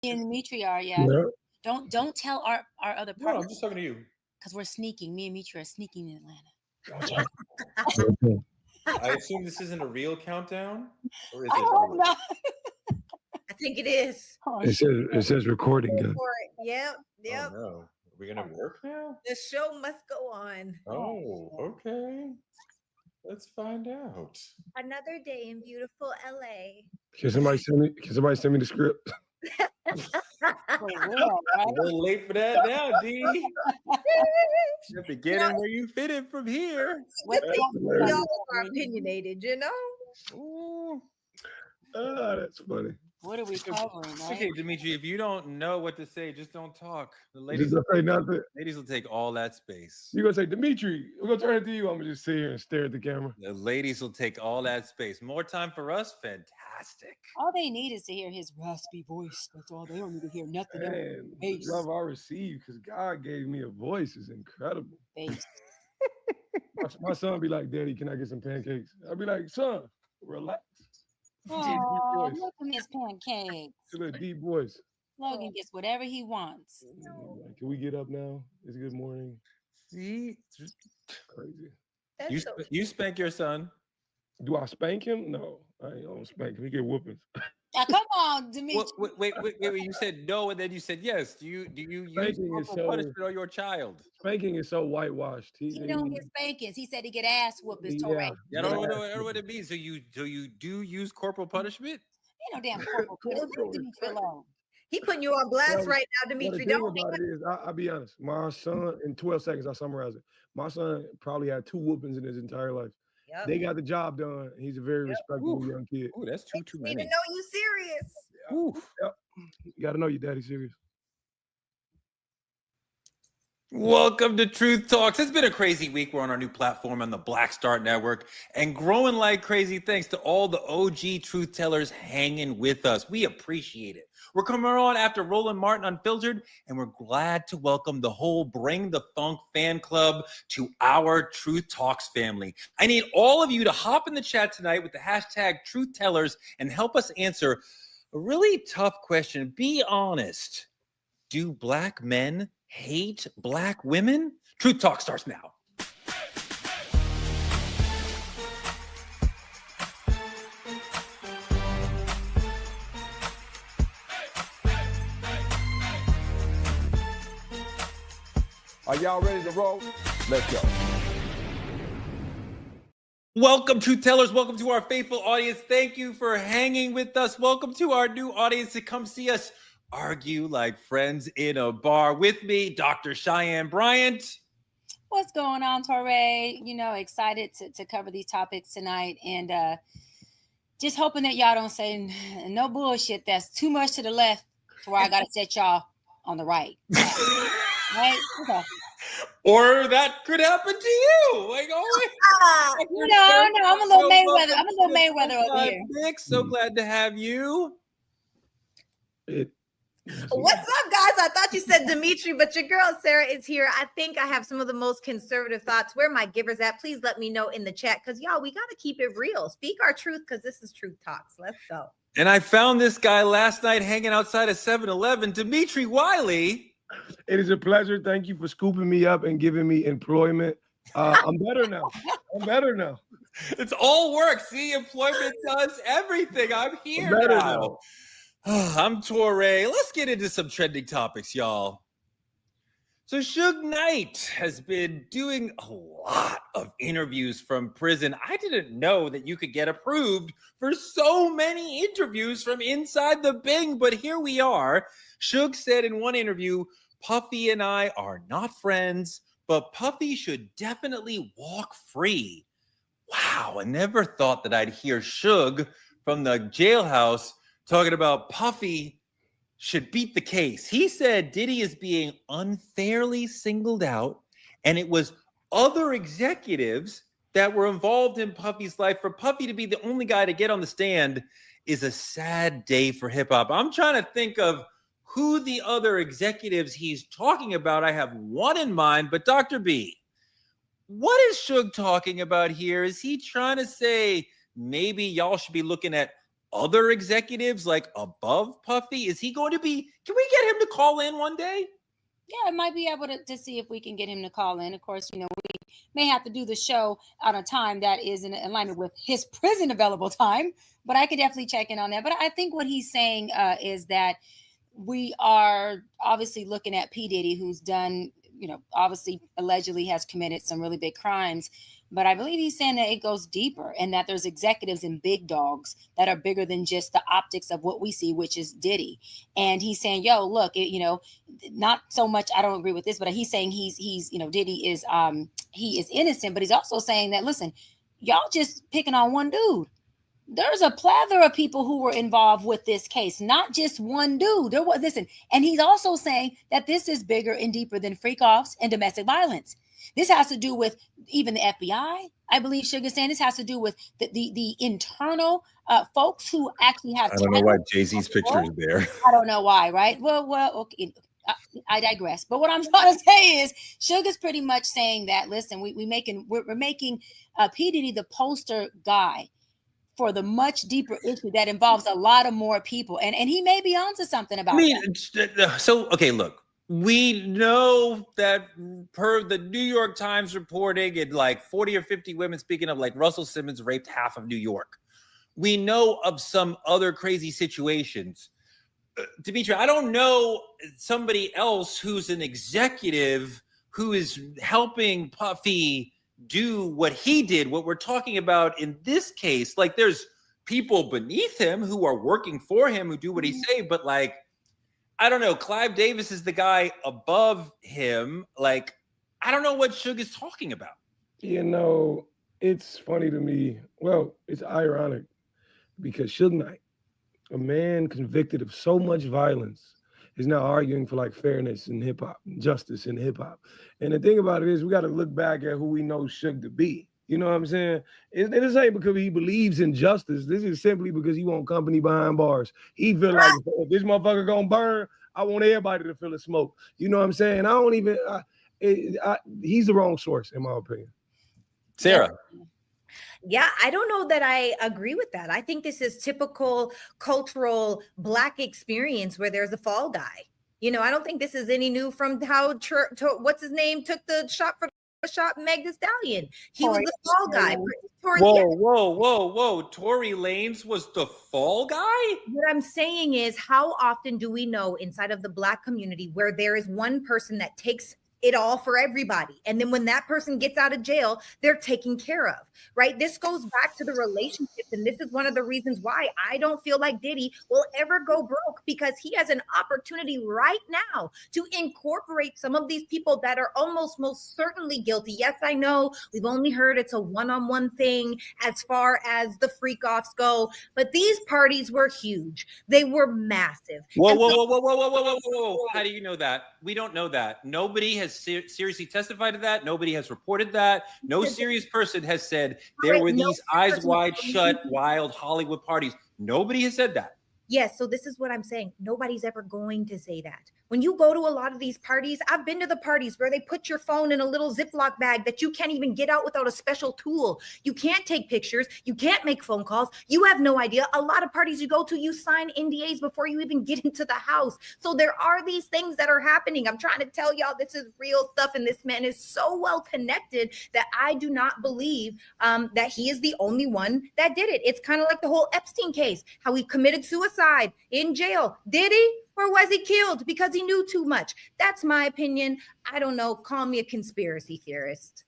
and Dimitri are, yeah. Yeah. Don't tell our other No, partners I'm just talking to you. because we're sneaking. Me and Dimitri are sneaking in Atlanta. Okay. I assume this isn't a real countdown, or is I it? hope real? not. I think it is. Oh, It says recording. Go Guys. for it. Yep. Oh no, are we gonna work now? The show must go on. Oh, okay. Let's find out. Another day in beautiful LA. Can somebody send me the script? for real, right? A little late for that now, D. You're beginning where you fit in from here. What Y'all are opinionated, you know? Ooh. That's funny. What are we covering, right? Okay, Dimitri, if you don't know what to say, just don't talk. The Just don't say nothing. ladies will take all that space. You're gonna say, Dimitri, we're gonna turn it to you. I'm gonna just sit here and stare at the camera. The ladies will take all that space. More time for us? Fantastic. All they need is to hear his raspy voice. That's all. They don't need to hear nothing else. Man, the Bass. love I received because God gave me a voice is incredible. Bass. My son be like, Daddy, can I get some pancakes? I'll be like, son, relax. Oh, look at his pancakes. It's a little deep voice. Logan gets whatever he wants. Like, can we get up now? It's good morning. See? Crazy. You spank your son. Do I spank him? No, I ain't gonna spank him. He get whoopings. Now, come on, Dimitri. Wait. You said no, and then you said yes. Do you use corporal punishment on your child? Spanking is so whitewashed. He don't get spankings. He said he get ass whoopings. Yeah. Yeah, I don't know what it means. So you do use corporal punishment? Ain't no damn corporal punishment. Leave Dimitri alone. He putting you on blast right now, Well, Dimitri. the thing Don't about it is, I'll be honest. My son, in 12 seconds, I summarize it. My son probably had 2 whoopings in his entire life. Yep. They got the job done. He's a very respectable young kid. Ooh, that's too need many. to know you serious. Yep. You got to know your daddy serious. Welcome to Truth Talks. It's been a crazy week. We're on our new platform on the Black Start Network and growing like crazy thanks to all the OG truth tellers hanging with us. We appreciate it. We're coming on after Roland Martin Unfiltered, and we're glad to welcome the whole Bring the Funk fan club to our Truth Talks family. I need all of you to hop in the chat tonight with the hashtag Truth Tellers and help us answer a really tough question. Be honest. Do black men hate black women? Truth Talk starts now. Are y'all ready to roll? Let's go. Welcome, Truth Tellers. Welcome to our faithful audience. Thank you for hanging with us. Welcome to our new audience to come see us argue like friends in a bar. With me, Dr. Cheyenne Bryant. What's going on, Torre? You know, excited to cover these topics tonight, and just hoping that y'all don't say no bullshit that's too much to the left to where I got to set y'all on the right. Right? Okay. Or that could happen to you. Like, oh, no, I'm a little Mayweather. I'm a little Mayweather over here. Nick, so glad to have you. What's up, guys? I thought you said Dimitri, but your girl Sarah is here. I think I have some of the most conservative thoughts. Where are my givers at? Please let me know in the chat, because y'all, we got to keep it real. Speak our truth, because this is Truth Talks. Let's go. And I found this guy last night hanging outside of 7-Eleven, Dimitri Wiley. It is a pleasure. Thank you for scooping me up and giving me employment. I'm better now. It's all work. See, employment does everything. I'm here now. I'm Torre. Let's get into some trending topics, y'all. So Suge Knight has been doing a lot of interviews from prison. I didn't know that you could get approved for so many interviews from inside the Bing, but here we are. Suge said in one interview, Puffy and I are not friends, but Puffy should definitely walk free. Wow, I never thought that I'd hear Suge from the jailhouse talking about Puffy should beat the case. He said Diddy is being unfairly singled out, and it was other executives that were involved in Puffy's life. For Puffy to be the only guy to get on the stand is a sad day for hip hop. I'm trying to think of who the other executives he's talking about. I have one in mind, but Dr. B, what is Suge talking about here? Is he trying to say maybe y'all should be looking at other executives like above Puffy? Is he going to be? Can we get him to call in one day? Yeah, I might be able to see if we can get him to call in. Of course, we may have to do the show on a time that is in alignment with his prison available time, but I could definitely check in on that. But I think what he's saying is that we are obviously looking at P. Diddy, who's done, obviously allegedly has committed some really big crimes. But I believe he's saying that it goes deeper and that there's executives and big dogs that are bigger than just the optics of what we see, which is Diddy. And he's saying, yo, look, not so much. I don't agree with this, but he's saying he's Diddy is he is innocent, but he's also saying that, listen, y'all just picking on one dude. There's a plethora of people who were involved with this case, not just one dude. Listen, and he's also saying that this is bigger and deeper than freak-offs and domestic violence. This has to do with even the FBI. I believe Suge is saying this has to do with the internal folks who actually have. I don't know why Jay-Z's picture is there. I don't know why, right? Well, okay. I digress. But what I'm trying to say is Suge is pretty much saying that, listen, we're making P. Diddy the poster guy for the much deeper issue that involves a lot of more people. And he may be onto something about that. So, okay, look. We know that per the New York Times reporting, and like 40 or 50 women, speaking of, like, Russell Simmons raped half of New York. We know of some other crazy situations. Dimitri, I don't know somebody else who's an executive who is helping Puffy do what he did, what we're talking about in this case. Like, there's people beneath him who are working for him who do what he say, but like, I don't know. Clive Davis is the guy above him. Like, I don't know what Suge is talking about. It's funny to me. Well, it's ironic because Suge Knight, a man convicted of so much violence, is now arguing for like fairness in hip hop, justice in hip hop. And the thing about it is, we got to look back at who we know Suge to be. You know what I'm saying? This ain't because he believes in justice. This is simply because he want company behind bars. He feel like, if this motherfucker gonna burn, I want everybody to feel the smoke. You know what I'm saying? He's the wrong source, in my opinion. Sarah. Yeah, I don't know that I agree with that. I think this is typical cultural Black experience where there's a fall guy. I don't think this is any new from how what's his name took the shot Meg Thee Stallion. He was the fall guy. Whoa. Tory Lanez was the fall guy? What I'm saying is, how often do we know inside of the Black community where there is one person that takes it all for everybody, and then when that person gets out of jail, they're taken care of, right? This goes back to the relationships, and this is one of the reasons why I don't feel like Diddy will ever go broke, because he has an opportunity right now to incorporate some of these people that are almost most certainly guilty. Yes, I know we've only heard it's a one-on-one thing as far as the freak-offs go, but these parties were huge. They were massive. Whoa. How do you know that? We don't know that. Nobody has seriously testified to that. Nobody has reported that. No serious person has said there were these eyes wide shut, wild Hollywood parties. Nobody has said that. Yes, so this is what I'm saying. Nobody's ever going to say that. When you go to a lot of these parties, I've been to the parties where they put your phone in a little Ziploc bag that you can't even get out without a special tool. You can't take pictures. You can't make phone calls. You have no idea. A lot of parties you go to, you sign NDAs before you even get into the house. So there are these things that are happening. I'm trying to tell y'all this is real stuff, and this man is so well connected that I do not believe that he is the only one that did it. It's kind of like the whole Epstein case, how he committed suicide in jail. Did he? Or was he killed because he knew too much? That's my opinion. I don't know. Call me a conspiracy theorist.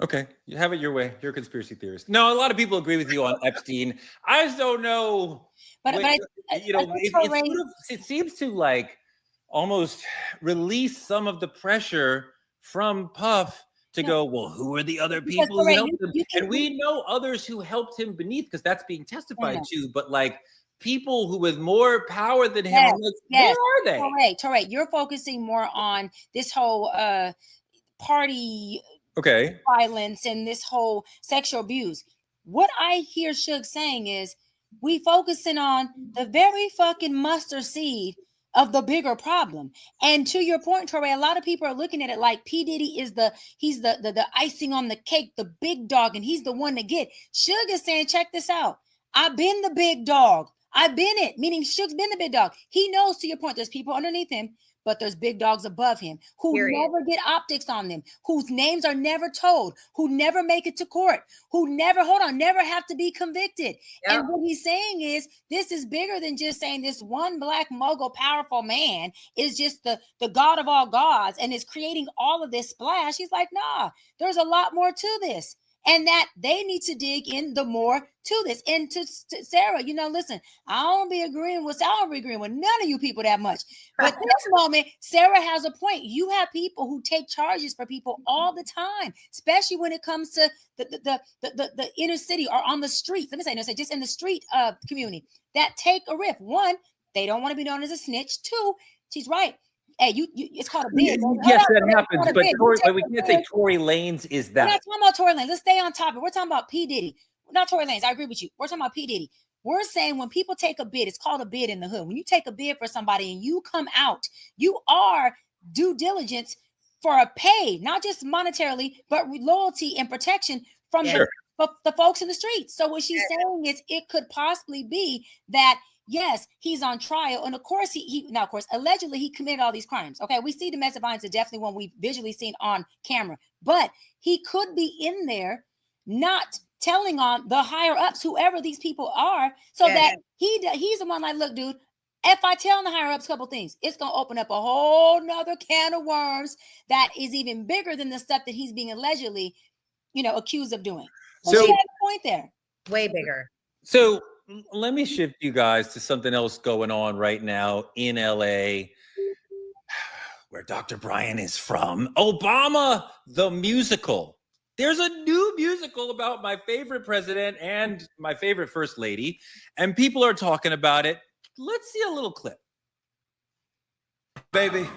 Okay, you have it your way. You're a conspiracy theorist. No, a lot of people agree with you on Epstein. I just don't know. It seems to like almost release some of the pressure from Puff to go, well, who are the other people who helped him? And we know others who helped him beneath, because that's being testified to. But like, people who with more power than him, where are they? Torre, you're focusing more on this whole party violence and this whole sexual abuse. What I hear Suge saying is, we focusing on the very fucking mustard seed of the bigger problem. And to your point, Torre, a lot of people are looking at it like P. Diddy is the icing on the cake, the big dog, and he's the one to get. Suge is saying, check this out. I've been the big dog. I've been it, meaning Suge's been the big dog. He knows, to your point, there's people underneath him, but there's big dogs above him who never get optics on them, whose names are never told, who never make it to court, who never have to be convicted. Yep. And what he's saying is, this is bigger than just saying this one black mogul powerful man is just the god of all gods and is creating all of this splash. He's like, nah, there's a lot more to this. And that they need to dig in the more to this. And to Sarah, listen, I don't be agreeing with none of you people that much. But this moment, Sarah has a point. You have people who take charges for people all the time, especially when it comes to the inner city or on the streets. Let me say, just in the street community that take a riff. One, they don't want to be known as a snitch. Two, she's right. Hey, it's called a bid. Yes, that happens. But we can't say Tory Lanez is that. We're not talking about Tory Lanez. Let's stay on topic. We're talking about P. Diddy. Not Tory Lanez. I agree with you. We're talking about P. Diddy. We're saying when people take a bid, it's called a bid in the hood. When you take a bid for somebody and you come out, you are due diligence for a pay, not just monetarily, but loyalty and protection from the folks in the streets. So what she's saying is it could possibly be that yes, he's on trial. And of course, allegedly he committed all these crimes. Okay, we see domestic violence is definitely one we've visually seen on camera. But he could be in there not telling on the higher ups, whoever these people are, so that he's the one like, look, dude, if I tell the higher ups a couple things, it's going to open up a whole nother can of worms that is even bigger than the stuff that he's being allegedly, accused of doing. So she has a point there. Way bigger. So let me shift you guys to something else going on right now in LA, where Dr. Brian is from. Obama, the musical. There's a new musical about my favorite president and my favorite first lady, and people are talking about it. Let's see a little clip. Baby,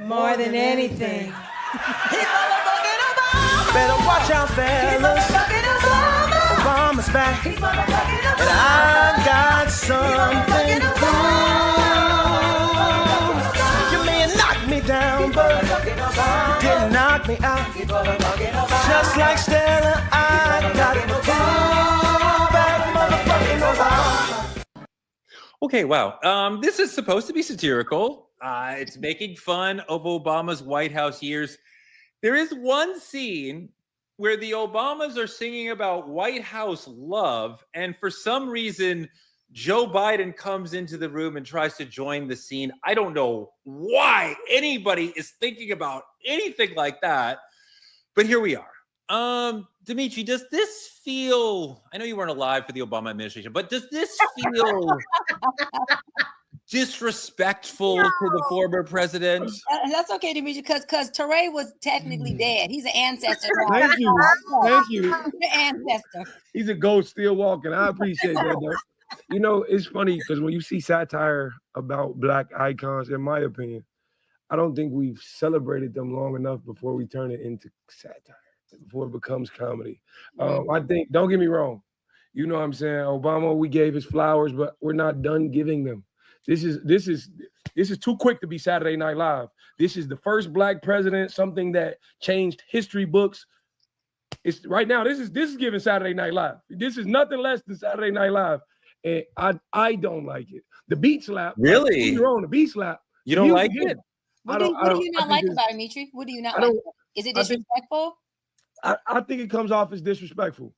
more than anything. Better watch out, fellas. Obama's back, and I got something to prove. You may knock me down, but you didn't knock me out. Just like Stella, I got to prove that motherfucking Obama. Okay, wow. This is supposed to be satirical. It's making fun of Obama's White House years. There is one scene where the Obamas are singing about White House love, and for some reason, Joe Biden comes into the room and tries to join the scene. I don't know why anybody is thinking about anything like that, but here we are. Dimitri, does this feel, I know you weren't alive for the Obama administration, but does this feel disrespectful to the former president? That's okay, Dimitri, because Teray was technically dead. He's an ancestor. Thank you. He's an ancestor. He's a ghost still walking. I appreciate that, though. It's funny because when you see satire about Black icons, in my opinion, I don't think we've celebrated them long enough before we turn it into satire, before it becomes comedy. I think, don't get me wrong, you know what I'm saying? Obama, we gave his flowers, but we're not done giving them. This is too quick to be Saturday Night Live. This is the first Black president, something that changed history books. It's right now. This is giving Saturday Night Live. This is nothing less than Saturday Night Live, and I don't like it. The beat slap. Really? You're on the beat slap. You don't like it? What do you not like about it, Dimitri? What do you not like? Is it disrespectful? I think it comes off as disrespectful.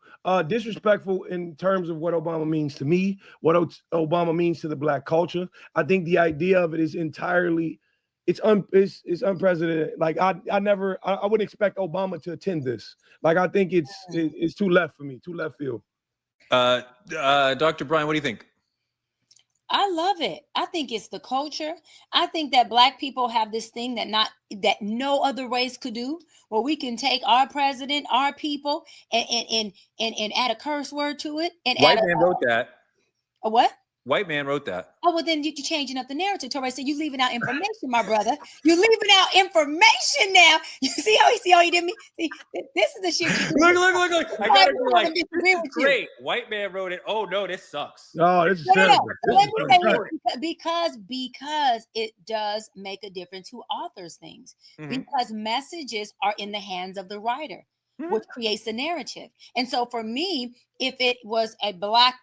Disrespectful in terms of what Obama means to me, what Obama means to the Black culture. I think the idea of it is entirely, it's unprecedented. Like I wouldn't expect Obama to attend this. Like I think it's too left for me, too left field. Dr. Brian, what do you think? I love it. I think it's the culture. I think that Black people have this thing that no other race could do, where we can take our president, our people, and add a curse word to it. And White man wrote that. A what? White man wrote that. Oh, well, then you're changing up the narrative. Torrey said, you're leaving out information, my brother. You're leaving out information now. You see how he did me? See, this is the shit you do. Look. I gotta be like, this is great. White man wrote it. Oh, no, this sucks. Oh, this is terrible. Let me say because it does make a difference who authors things. Mm-hmm. Because messages are in the hands of the writer, which creates the narrative. And so for me, if it was a Black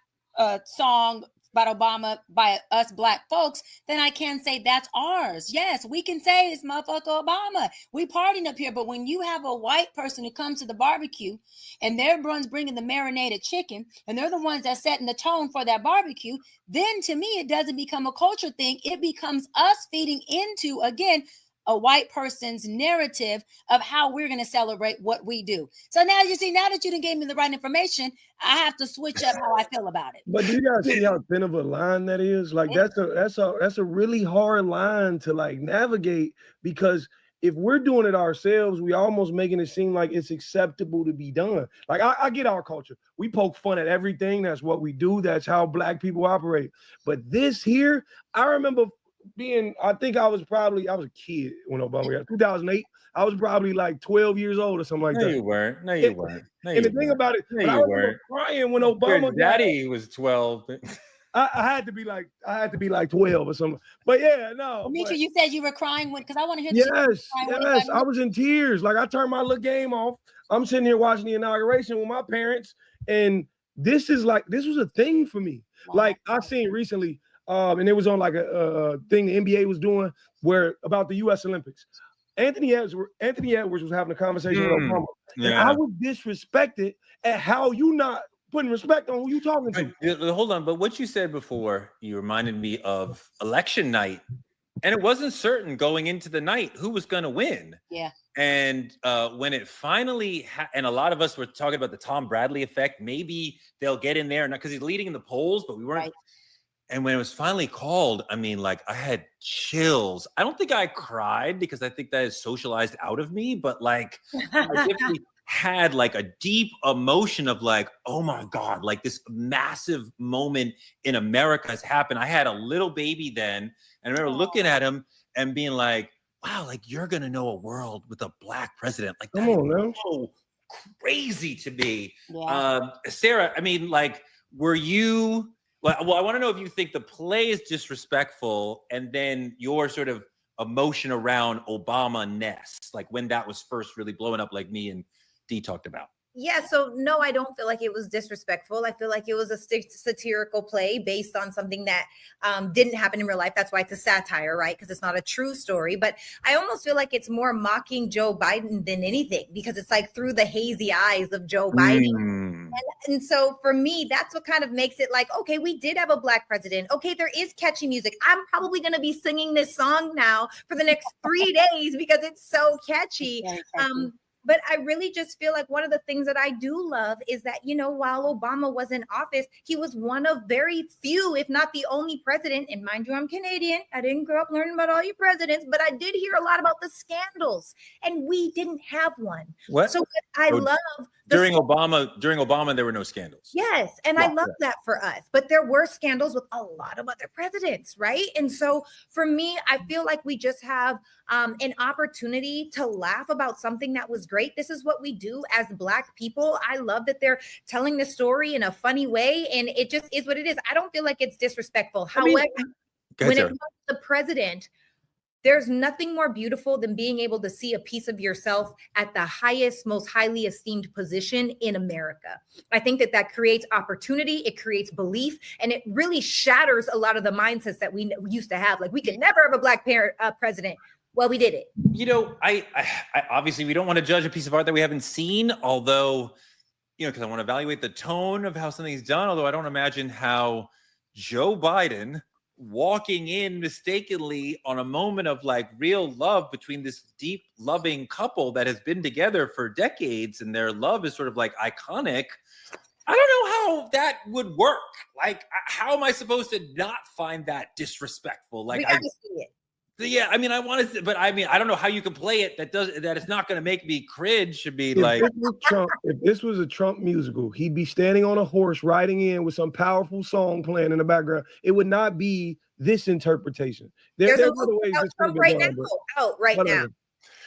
song about Obama by us black folks, then I can say that's ours. Yes, we can say it's motherfucker Obama. We partying up here. But when you have a white person who comes to the barbecue and their ones bringing the marinated chicken and they're the ones that setting the tone for that barbecue, then to me, it doesn't become a culture thing. It becomes us feeding into, again, a white person's narrative of how we're going to celebrate what we do. So now you see, now that you done gave me the right information, I have to switch up how I feel about it. But do you guys see how thin of a line that is? Like that's a really hard line to like navigate, because if we're doing it ourselves, we almost making it seem like it's acceptable to be done. Like I get our culture. We poke fun at everything. That's what we do. That's how black people operate. But this here, I remember I was a kid when Obama got 2008. I was probably like 12 years old or something like that. No, you weren't. No, you weren't. And the thing about it, I remember crying when Obama Your daddy was 12. I had to be like 12 or something. But yeah, no. Mitra, you said you were crying because I want to hear. Yes, I was in tears. Like I turned my little game off. I'm sitting here watching the inauguration with my parents, and this was a thing for me. Wow. Like I seen recently. And it was on like a thing the NBA was doing about the U.S. Olympics. Anthony Edwards was having a conversation with Obama. Yeah. And I was disrespected at how you not putting respect on who you talking to. Hold on, but what you said before, you reminded me of election night. And it wasn't certain going into the night who was going to win. Yeah. And when it finally, and a lot of us were talking about the Tom Bradley effect, maybe they'll get in there, not because he's leading in the polls, but we weren't. Right. And when it was finally called, I mean, like I had chills. I don't think I cried because I think that is socialized out of me, but like I definitely had like a deep emotion of like, oh my God, like this massive moment in America has happened. I had a little baby then, and I remember looking at him and being like, wow, like you're going to know a world with a black president. Like that is so crazy to me. Yeah. Sarah, I mean, like, were you... Well, I want to know if you think the play is disrespectful, and then your sort of emotion around Obama-ness, like when that was first really blowing up, like me and Dee talked about. Yeah, so no, I don't feel like it was disrespectful. I feel like it was a satirical play based on something that didn't happen in real life. That's why it's a satire, right? Because it's not a true story. But I almost feel like it's more mocking Joe Biden than anything, because it's like through the hazy eyes of Joe Biden. And so for me, that's what kind of makes it like, okay, we did have a black president. Okay, there is catchy music. I'm probably going to be singing this song now for the next 3 days because it's so catchy. But I really just feel like one of the things that I do love is that, you know, while Obama was in office, he was one of very few, if not the only president. And mind you, I'm Canadian. I didn't grow up learning about all your presidents, but I did hear a lot about the scandals, and we didn't have one. What? So I love during Obama, there were no scandals. Yes. And I love that for us. But there were scandals with a lot of other presidents, right? And so for me, I feel like we just have an opportunity to laugh about something that was great. This is what we do as Black people. I love that they're telling the story in a funny way, and it just is what it is. I don't feel like it's disrespectful. However, when it comes to the president, there's nothing more beautiful than being able to see a piece of yourself at the highest, most highly esteemed position in America. I think that creates opportunity, it creates belief, and it really shatters a lot of the mindsets that we used to have. Like, we could never have a Black president. Well, we did it. You know, I obviously we don't want to judge a piece of art that we haven't seen, although, you know, because I want to evaluate the tone of how something's done, although I don't imagine how Joe Biden walking in mistakenly on a moment of like real love between this deep loving couple that has been together for decades, and their love is sort of like iconic. I don't know how that would work. Like, how am I supposed to not find that disrespectful? Like, we gotta see it. Yeah, I mean, I want to, but I mean, I don't know how you can play it that it's not going to make me cringe. Should be like, if this was a Trump musical, he'd be standing on a horse riding in with some powerful song playing in the background. It would not be this interpretation. There's a movie out right now.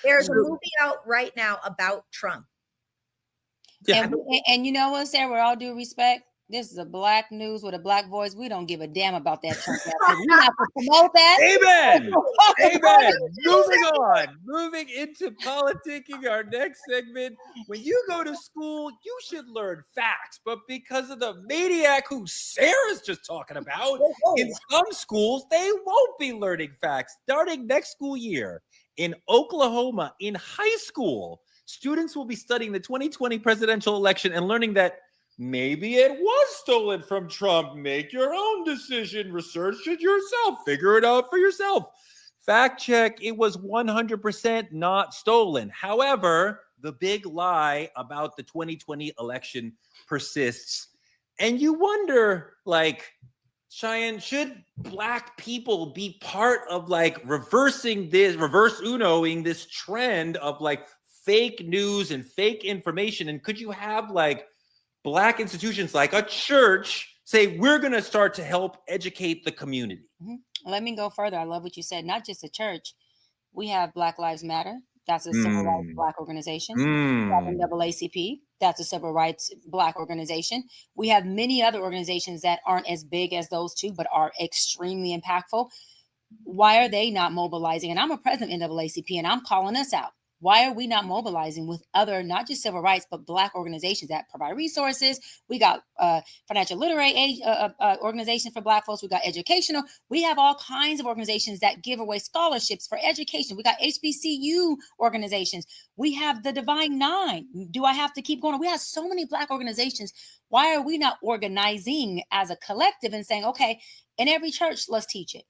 There's a movie out right now about Trump. Yeah. And you know what, Sarah, with all due respect, This is a black news with a black voice. We don't give a damn about that. We're not to promote that. Amen. Amen. Moving into politicking, our next segment. When you go to school, you should learn facts. But because of the maniac who Sarah's just talking about, in some schools, they won't be learning facts. Starting next school year in Oklahoma, in high school, students will be studying the 2020 presidential election and learning that maybe it was stolen from Trump. Make your own decision. Research it yourself. Figure it out for yourself. Fact check, it was 100% not stolen. However, the big lie about the 2020 election persists. And you wonder, like, Cheyenne, should black people be part of like reverse unoing this trend of like fake news and fake information? And could you have like black institutions like a church say, we're going to start to help educate the community? Let me go further. I love what you said. Not just a church. We have Black Lives Matter. That's a civil rights black organization. We have NAACP. That's a civil rights black organization. We have many other organizations that aren't as big as those two, but are extremely impactful. Why are they not mobilizing? And I'm a president of NAACP, and I'm calling us out. Why are we not mobilizing with other, not just civil rights, but black organizations that provide resources? We got financial literary organizations for black folks. We got educational. We have all kinds of organizations that give away scholarships for education. We got HBCU organizations. We have the Divine Nine. Do I have to keep going? We have so many black organizations. Why are we not organizing as a collective and saying, okay, in every church, let's teach it.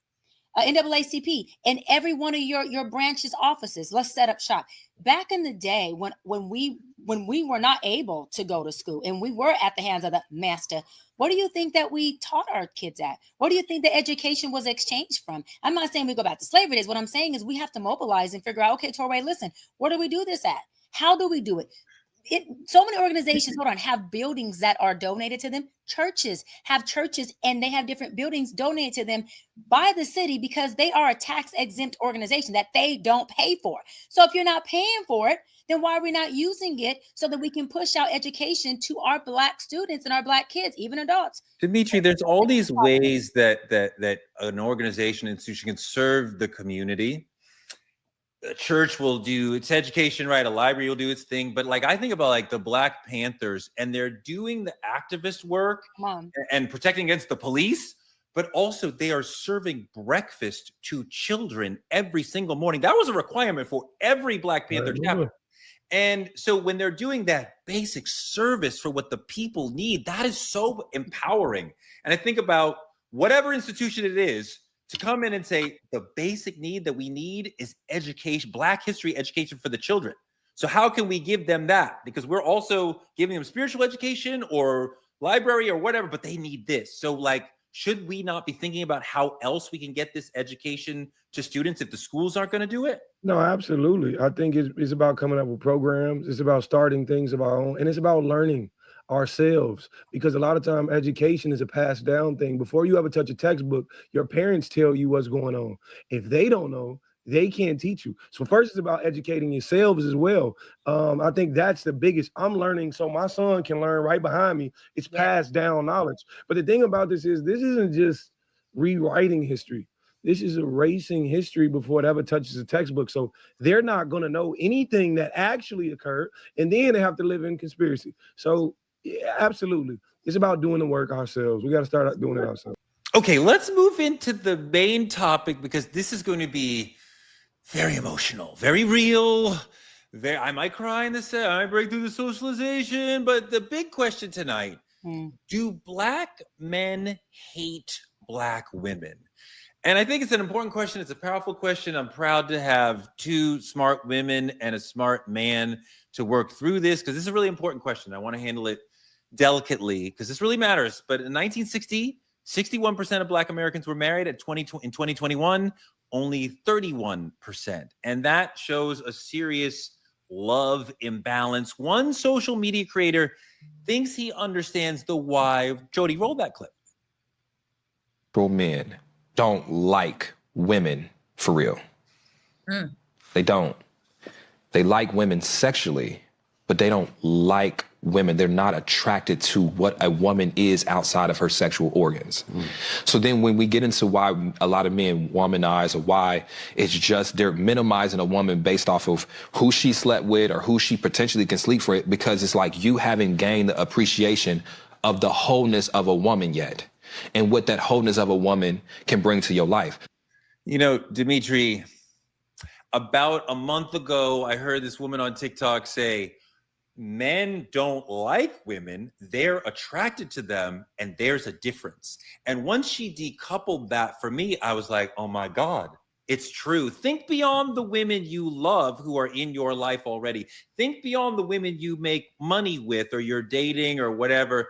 NAACP, in every one of your branches offices, let's set up shop. Back in the day when we were not able to go to school and we were at the hands of the master, what do you think that we taught our kids at? What do you think the education was exchanged from? I'm not saying we go back to slavery days. What I'm saying is we have to mobilize and figure out, okay, Torrey, listen, where do we do this at? How do we do it? So many organizations have buildings that are donated to them. Churches have churches and they have different buildings donated to them by the city because they are a tax exempt organization that they don't pay for. So if you're not paying for it, then why are we not using it so that we can push out education to our black students and our black kids, even adults? Dimitri, there's all these ways that an organization, institution can serve the community. A church will do its education, right? A library will do its thing. But like, I think about like the Black Panthers, and they're doing the activist work and protecting against the police, but also they are serving breakfast to children every single morning. That was a requirement for every Black Panther chapter. And so when they're doing that basic service for what the people need, that is so empowering. And I think about whatever institution it is, to come in and say the basic need that we need is education, Black history education for the children. So how can we give them that? Because we're also giving them spiritual education or library or whatever, but they need this. So like, should we not be thinking about how else we can get this education to students if the schools aren't going to do it? No, absolutely. I think it's about coming up with programs. It's about starting things of our own, and it's about learning ourselves, because a lot of time education is a passed down thing. Before you ever touch a textbook, your parents tell you what's going on. If they don't know, they can't teach you. So first it's about educating yourselves as well. I think that's the biggest. I'm learning so my son can learn right behind me. It's passed down knowledge. But the thing about this isn't just rewriting history. This is erasing history before it ever touches a textbook. So they're not going to know anything that actually occurred, and then they have to live in conspiracy. So yeah, absolutely. It's about doing the work ourselves. We got to start doing it ourselves. Okay, let's move into the main topic, because this is going to be very emotional, very real. I might cry in this, I might break through the socialization, but the big question tonight, do Black men hate Black women? And I think it's an important question. It's a powerful question. I'm proud to have two smart women and a smart man to work through this, because this is a really important question. I want to handle it delicately because this really matters. But in 1960, 61% of Black Americans were married. In 2021, only 31%. And that shows a serious love imbalance. One social media creator thinks he understands the why. Jody, roll that clip. Men don't like women for real. They don't. They like women sexually, but they don't like women. They're not attracted to what a woman is outside of her sexual organs. So then when we get into why a lot of men womanize, or why it's just they're minimizing a woman based off of who she slept with or who she potentially can sleep for, because it's like you haven't gained the appreciation of the wholeness of a woman yet, and what that wholeness of a woman can bring to your life. You know, Dimitri, about a month ago, I heard this woman on TikTok say, men don't like women, they're attracted to them, and there's a difference. And once she decoupled that for me, I was like, oh my God, it's true. Think beyond the women you love who are in your life already. Think beyond the women you make money with or you're dating or whatever.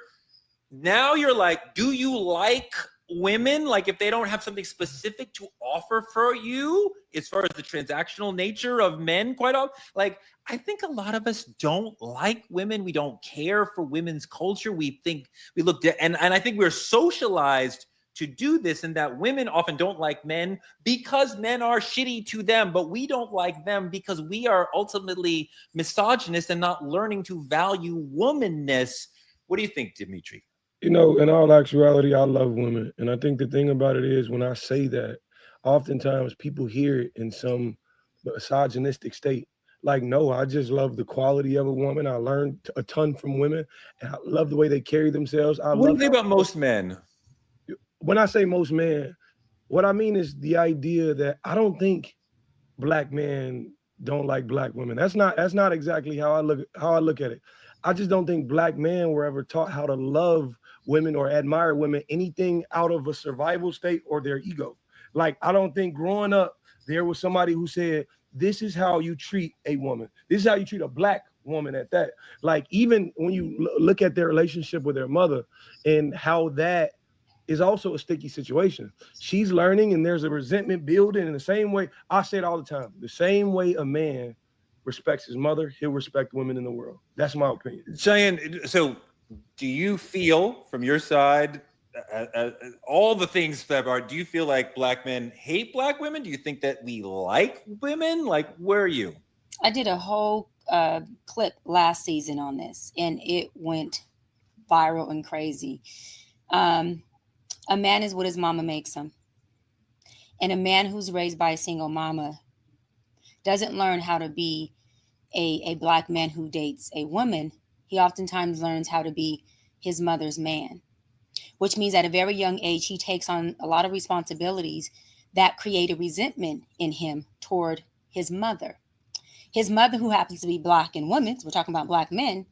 Now you're like, do you like women? Like, if they don't have something specific to offer for you as far as the transactional nature of men, quite often, like, I think a lot of us don't like women. We don't care for women's culture. We think we look and I think we're socialized to do this, and that women often don't like men because men are shitty to them, but we don't like them because we are ultimately misogynist and not learning to value womanness. What do you think, Dimitri? You know, in all actuality, I love women. And I think the thing about it is, when I say that, oftentimes people hear it in some misogynistic state. Like, no, I just love the quality of a woman. I learned a ton from women, and I love the way they carry themselves. What do you think about most men? When I say most men, what I mean is the idea that I don't think black men don't like black women. That's not exactly how I look at it. I just don't think black men were ever taught how to love women or admire women, anything out of a survival state or their ego. Like, I don't think growing up there was somebody who said, this is how you treat a woman. This is how you treat a black woman at that. Like, even when you look at their relationship with their mother and how that is also a sticky situation. She's learning, and there's a resentment building in the same way. I say it all the time. The same way a man respects his mother, he'll respect women in the world. That's my opinion. Cheyenne, so do you feel from your side, all the things that are, do you feel like black men hate black women? Do you think that we like women? Like, where are you? I did a whole clip last season on this, and it went viral and crazy. A man is what his mama makes him. And a man who's raised by a single mama doesn't learn how to be a black man who dates a woman. He oftentimes learns how to be his mother's man, which means at a very young age, he takes on a lot of responsibilities that create a resentment in him toward his mother. His mother, who happens to be black and women, so we're talking about black men,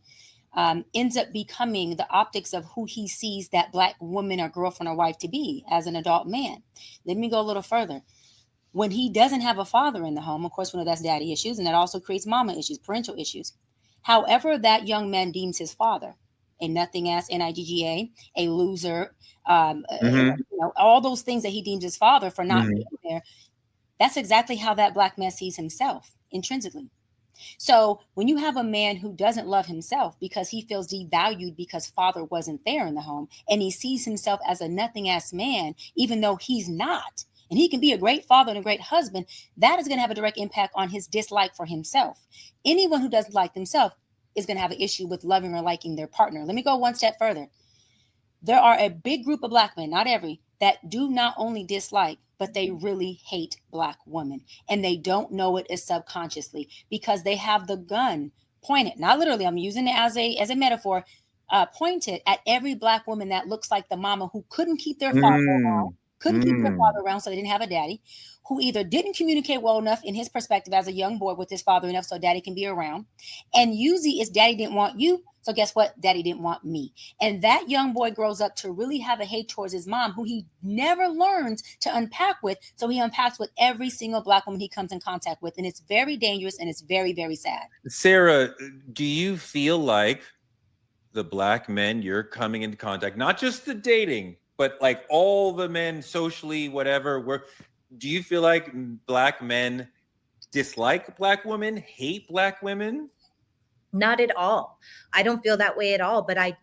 ends up becoming the optics of who he sees that black woman or girlfriend or wife to be as an adult man. Let me go a little further. When he doesn't have a father in the home, of course, we know that's daddy issues, and that also creates mama issues, parental issues. However, that young man deems his father a nothing ass NIGGA, a loser, all those things that he deems his father for not being there. That's exactly how that black man sees himself intrinsically. So when you have a man who doesn't love himself because he feels devalued because father wasn't there in the home, and he sees himself as a nothing ass man, even though he's not, and he can be a great father and a great husband, that is going to have a direct impact on his dislike for himself. Anyone who doesn't like themselves is going to have an issue with loving or liking their partner. Let me go one step further. There are a big group of black men, not every, that do not only dislike, but they really hate black women. And they don't know it as subconsciously because they have the gun pointed, not literally, I'm using it as a metaphor, pointed at every black woman that looks like the mama who couldn't keep their father around, couldn't keep their father around, so they didn't have a daddy, who either didn't communicate well enough in his perspective as a young boy with his father enough so daddy can be around. And usually it's daddy didn't want you, so guess what? Daddy didn't want me. And that young boy grows up to really have a hate towards his mom, who he never learns to unpack with. So he unpacks with every single black woman he comes in contact with. And it's very dangerous, and it's very, very sad. Sarah, do you feel like the black men you're coming into contact, not just the dating, but like all the men socially, whatever, do you feel like black men dislike black women, hate black women? Not at all. I don't feel that way at all. But I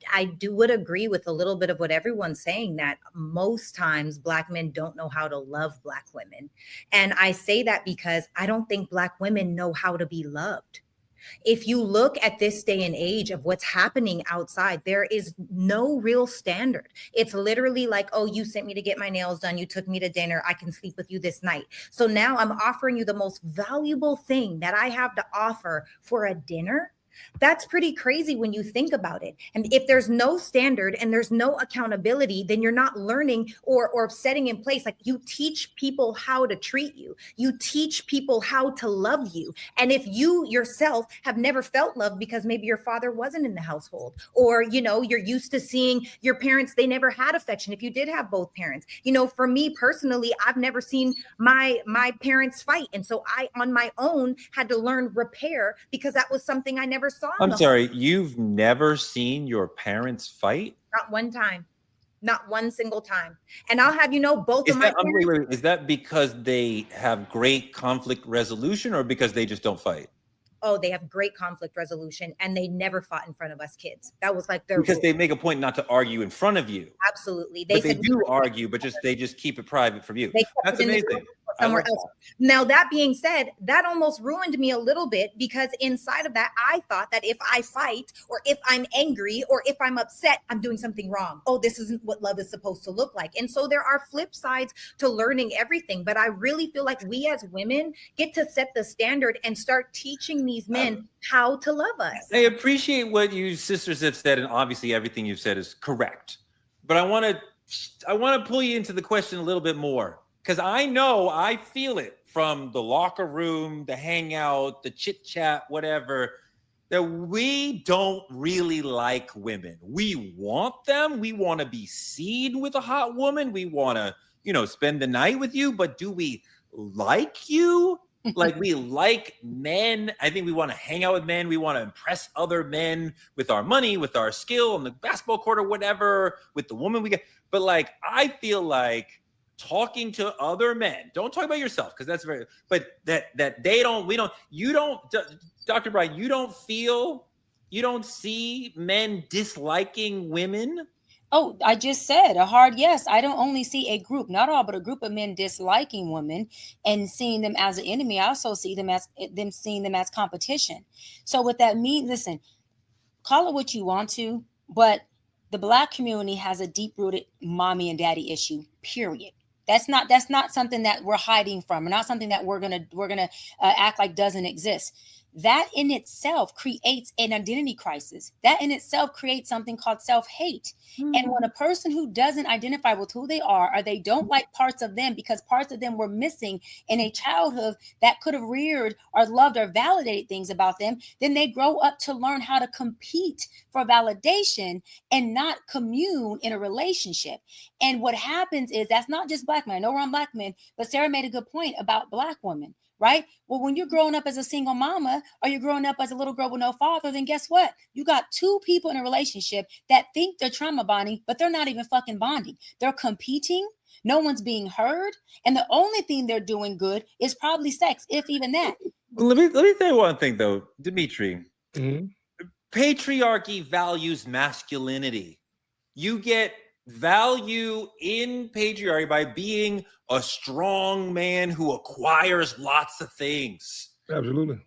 would agree with a little bit of what everyone's saying, that most times black men don't know how to love black women. And I say that because I don't think black women know how to be loved. If you look at this day and age of what's happening outside, there is no real standard. It's literally like, oh, you sent me to get my nails done. You took me to dinner. I can sleep with you this night. So now I'm offering you the most valuable thing that I have to offer for a dinner. That's pretty crazy when you think about it. And if there's no standard and there's no accountability, then you're not learning or setting in place. Like, you teach people how to treat you. You teach people how to love you. And if you yourself have never felt love because maybe your father wasn't in the household, or, you know, you're used to seeing your parents, they never had affection. If you did have both parents, you know, for me personally, I've never seen my parents fight. And so I, on my own, had to learn repair because that was something I never saw. I'm sorry, you've never seen your parents fight? Not one time. Not one single time. And I'll have you know, both of my parents. Is that because they have great conflict resolution or because they just don't fight? Oh, they have great conflict resolution, and they never fought in front of us kids. That was like their because rule. They make a point not to argue in front of you. Absolutely. They do argue, but they just keep it private from you. That's amazing. Somewhere else. Now, that being said, that almost ruined me a little bit, because inside of that, I thought that if I fight, or if I'm angry, or if I'm upset, I'm doing something wrong. Oh, this isn't what love is supposed to look like. And so there are flip sides to learning everything. But I really feel like we as women get to set the standard and start teaching these men how to love us. I appreciate what you sisters have said, and obviously everything you've said is correct. But I want to pull you into the question a little bit more. Because I feel it from the locker room, the hangout, the chit chat, whatever, that we don't really like women. We want them. We want to be seen with a hot woman. We want to, spend the night with you. But do we like you? Like, we like men. I think we want to hang out with men. We want to impress other men with our money, with our skill on the basketball court or whatever, with the woman we get. But like, I feel like talking to other men, don't talk about yourself, because that's but that they don't, Dr. Bright, you don't see men disliking women? Oh, I just said a hard yes. I don't only see a group, not all, but a group of men disliking women and seeing them as an enemy. I also see them seeing them as competition. So what that means, listen, call it what you want to, but the Black community has a deep-rooted mommy and daddy issue, period. That's not something that we're hiding from, or not something that we're gonna act like doesn't exist. That in itself creates an identity crisis. That in itself creates something called self-hate. Mm-hmm. And when a person who doesn't identify with who they are, or they don't like parts of them because parts of them were missing in a childhood that could have reared or loved or validated things about them, then they grow up to learn how to compete for validation and not commune in a relationship. And what happens is, that's not just Black men. I know we're on Black men, but Sarah made a good point about Black women. Right? Well, when you're growing up as a single mama, or you're growing up as a little girl with no father, then guess what? You got two people in a relationship that think they're trauma bonding, but they're not even fucking bonding. They're competing. No one's being heard. And the only thing they're doing good is probably sex, if even that. Let me say one thing, though, Dimitri. Mm-hmm. Patriarchy values masculinity. You get value in patriarchy by being a strong man who acquires lots of things. Absolutely.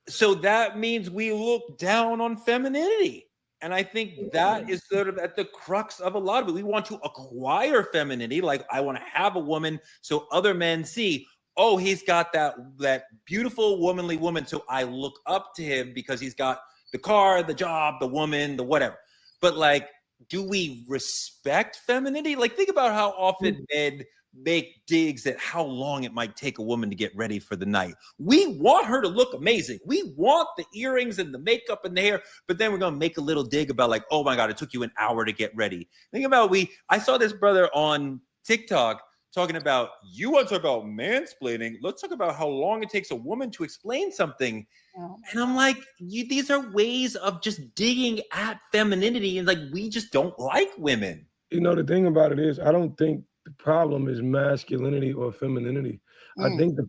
So that means we look down on femininity. And I think that is sort of at the crux of a lot of it. We want to acquire femininity. Like, I want to have a woman so other men see, oh, he's got that beautiful womanly woman. So I look up to him because he's got the car, the job, the woman, the whatever. But like, do we respect femininity? Like, think about how often men make digs at how long it might take a woman to get ready for the night. We want her to look amazing. We want the earrings and the makeup and the hair, but then we're going to make a little dig about like, oh my God, it took you an hour to get ready. Think about, I saw this brother on TikTok talking about, you want to talk about mansplaining? Let's talk about how long it takes a woman to explain something. And I'm like, these are ways of just digging at femininity, and like, we just don't like women. The thing about it is, I don't think the problem is masculinity or femininity. I think the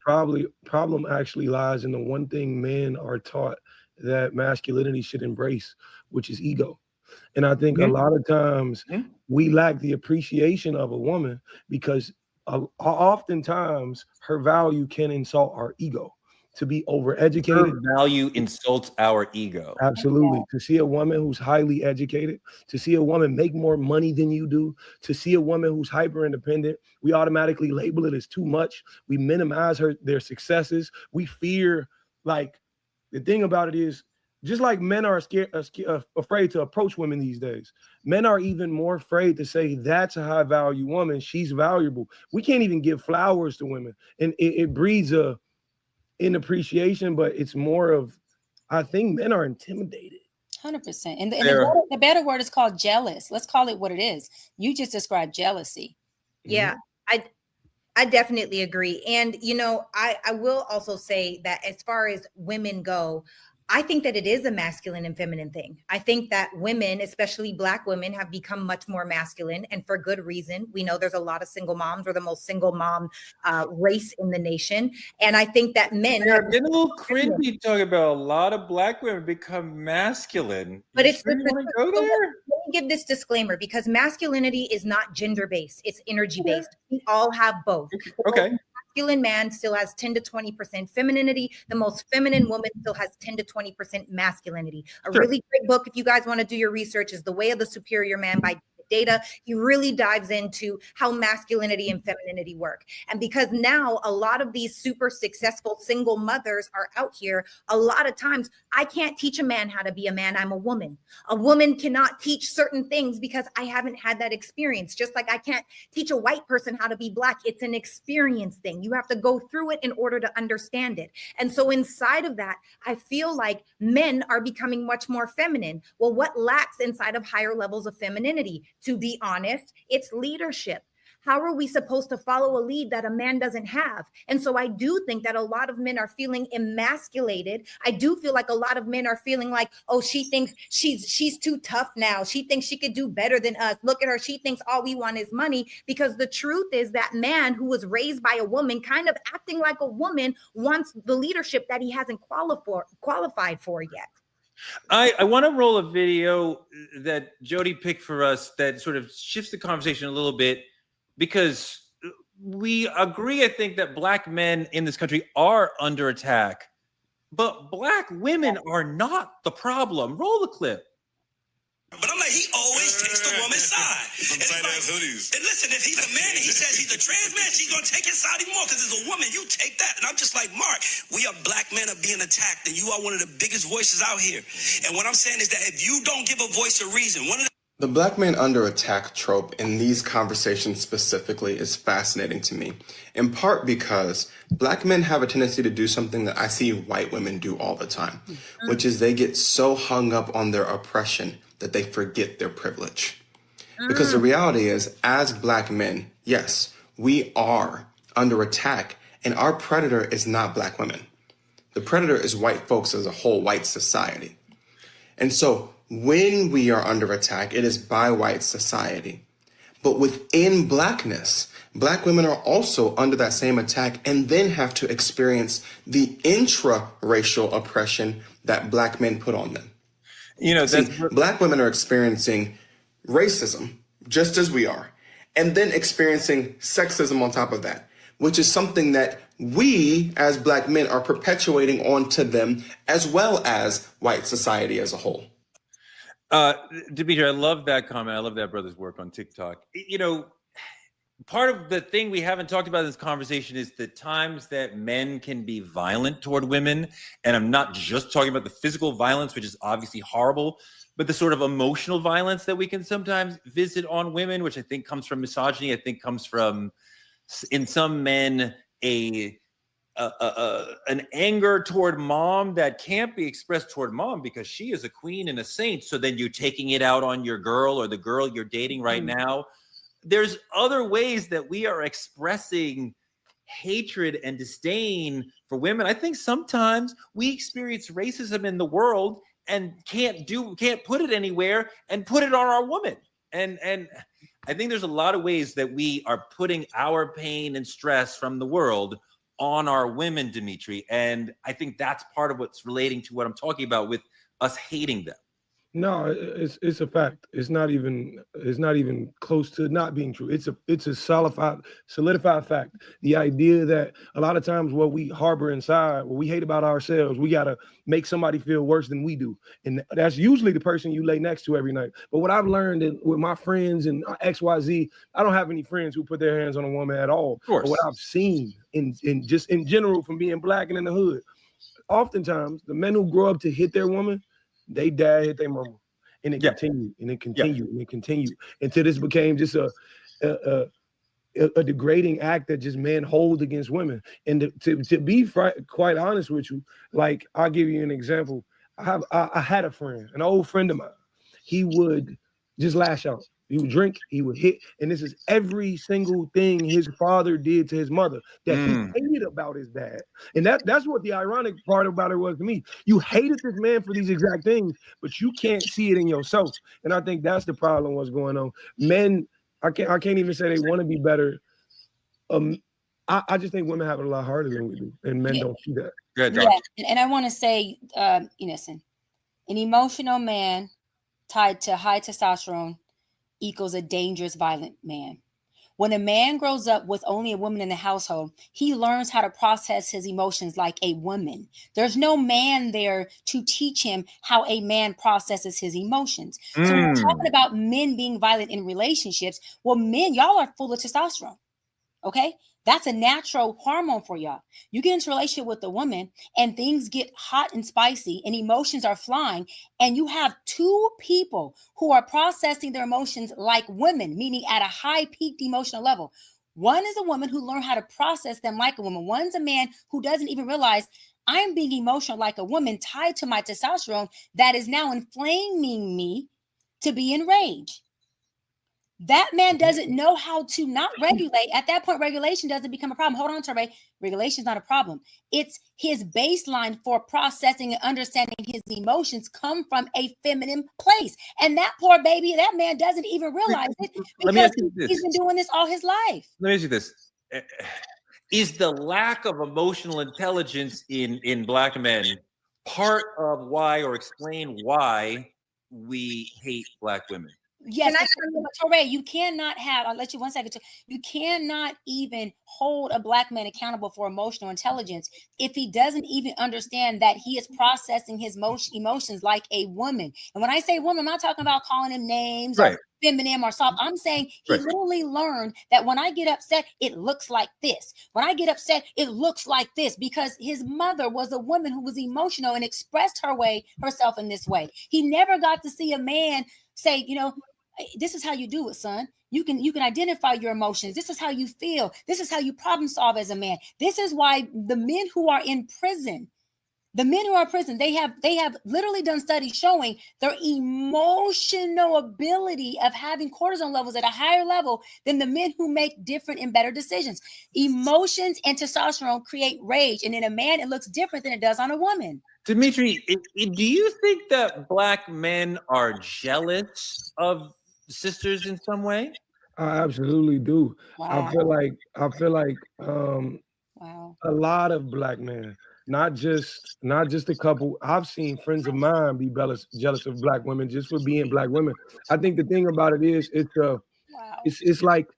problem actually lies in the one thing men are taught that masculinity should embrace, which is ego. And I think a lot of times we lack the appreciation of a woman because oftentimes her value can insult our ego. to be Her overeducated. value insults our ego. Absolutely. To see a woman who's highly educated, to see a woman make more money than you do, to see a woman who's hyper independent, we automatically label it as too much. We minimize their successes. We fear, like, the thing about it is, just like men are afraid to approach women these days, men are even more afraid to say that's a high value woman. She's valuable. We can't even give flowers to women, and it breeds an appreciation, but it's more of, I think men are intimidated. 100%. And the better word is called jealous. Let's call it what it is. You just described jealousy. Yeah, I definitely agree. And, you know, I will also say that as far as women go, I think that it is a masculine and feminine thing. I think that women, especially Black women, have become much more masculine, and for good reason. We know there's a lot of single moms. We're the most single mom race in the nation. And I think that men are getting a little cringy talking about a lot of Black women become masculine. But it's sure you want to go there? Let me give this disclaimer, because masculinity is not gender-based, it's energy-based. We all have both. Okay. Masculine man still has 10 to 20% femininity. The most feminine woman still has 10 to 20% masculinity. A really great book, if you guys want to do your research, is The Way of the Superior Man by Data. He really dives into how masculinity and femininity work. And because now a lot of these super successful single mothers are out here, a lot of times I can't teach a man how to be a man. I'm a woman. A woman cannot teach certain things because I haven't had that experience. Just like I can't teach a white person how to be Black. It's an experience thing. You have to go through it in order to understand it. And so inside of that, I feel like men are becoming much more feminine. Well, what lacks inside of higher levels of femininity? To be honest, it's leadership. How are we supposed to follow a lead that a man doesn't have? And so I do think that a lot of men are feeling emasculated. I do feel like a lot of men are feeling like, oh, she thinks she's too tough now. She thinks she could do better than us. Look at her. She thinks all we want is money. Because the truth is that man who was raised by a woman, kind of acting like a woman, wants the leadership that he hasn't qualified for yet. I want to roll a video that Jody picked for us that sort of shifts the conversation a little bit, because we agree, I think, that Black men in this country are under attack, but Black women are not the problem. Roll the clip. But I'm like, he always takes the woman's side. And listen, if he's a man and he says he's a trans man, she's going to take his side even more because as a woman, you take that. And I'm just like, Mark, we are Black men are being attacked, and you are one of the biggest voices out here. And what I'm saying is that if you don't give a voice a reason, the Black man under attack trope in these conversations specifically is fascinating to me, in part because Black men have a tendency to do something that I see white women do all the time, which is they get so hung up on their oppression that they forget their privilege. Because the reality is, as Black men, yes, we are under attack, and our predator is not Black women. The predator is white folks as a whole, white society. And so when we are under attack, it is by white society. But within Blackness, Black women are also under that same attack and then have to experience the intra-racial oppression that Black men put on them. You know, Black women are experiencing racism just as we are, and then experiencing sexism on top of that, which is something that we as Black men are perpetuating onto them, as well as white society as a whole. Dimitri, I love that comment. I love that brother's work on TikTok. You know, part of the thing we haven't talked about in this conversation is the times that men can be violent toward women. And I'm not just talking about the physical violence, which is obviously horrible, but the sort of emotional violence that we can sometimes visit on women, which I think comes from misogyny. I think comes from, in some men, an anger toward mom that can't be expressed toward mom because she is a queen and a saint. So then you're taking it out on your girl or the girl you're dating right now. There's other ways that we are expressing hatred and disdain for women. I think sometimes we experience racism in the world and can't put it anywhere and put it on our woman. And I think there's a lot of ways that we are putting our pain and stress from the world on our women, Dimitri. And I think that's part of what's relating to what I'm talking about with us hating them. No, it's a fact. It's not even close to not being true. It's a solidified fact. The idea that a lot of times what we harbor inside, what we hate about ourselves, we gotta make somebody feel worse than we do, and that's usually the person you lay next to every night. But what I've learned with my friends and XYZ, I don't have any friends who put their hands on a woman at all. Of course. But what I've seen in just in general from being black and in the hood, oftentimes the men who grow up to hit their woman, they dad hit their mama, and it continued, and it continued, and it continued until this became just a degrading act that just men hold against women. And to be quite honest with you, like I'll give you an example. I had a friend, an old friend of mine. He would just lash out. He would drink, he would hit, and this is every single thing his father did to his mother that he hated about his dad. And that's what the ironic part about it was to me. You hated this man for these exact things, but you can't see it in yourself. And I think that's the problem what's going on. Men, I can't even say they want to be better. I just think women have it a lot harder than we do, and men don't see that. Good, and I want to say, listen, an emotional man tied to high testosterone equals a dangerous, violent man. When a man grows up with only a woman in the household, he learns how to process his emotions like a woman. There's no man there to teach him how a man processes his emotions. So when we're talking about men being violent in relationships, well, men, y'all are full of testosterone. Okay? That's a natural hormone for y'all. You get into a relationship with a woman and things get hot and spicy and emotions are flying, and you have two people who are processing their emotions like women, meaning at a high peaked emotional level. One is a woman who learned how to process them like a woman. One's a man who doesn't even realize I'm being emotional like a woman tied to my testosterone that is now inflaming me to be enraged. That man doesn't know how to not regulate. At that point, regulation doesn't become a problem. Hold on, Torre. Regulation is not a problem. It's his baseline for processing and understanding his emotions come from a feminine place. And that poor baby, that man doesn't even realize it because he's been doing this all his life. Let me ask you this. Is the lack of emotional intelligence in black men part of why, or explain why, we hate black women? Yes, Torre, you cannot have, I'll let you 1 second. You cannot even hold a black man accountable for emotional intelligence if he doesn't even understand that he is processing his emotions like a woman. And when I say woman, I'm not talking about calling him names or feminine or soft. I'm saying he literally learned that when I get upset, it looks like this. When I get upset, it looks like this, because his mother was a woman who was emotional and expressed herself in this way. He never got to see a man say, this is how you do it, son. You can identify your emotions. This is how you feel. This is how you problem solve as a man. This is why the men who are in prison, they have literally done studies showing their emotional ability of having cortisol levels at a higher level than the men who make different and better decisions. Emotions and testosterone create rage, and in a man, it looks different than it does on a woman. Dimitri, do you think that black men are jealous of sisters in some way? I absolutely do. Wow. I feel like a lot of black men, not just a couple. I've seen friends of mine be jealous of black women just for being black women. I think the thing about it is it's like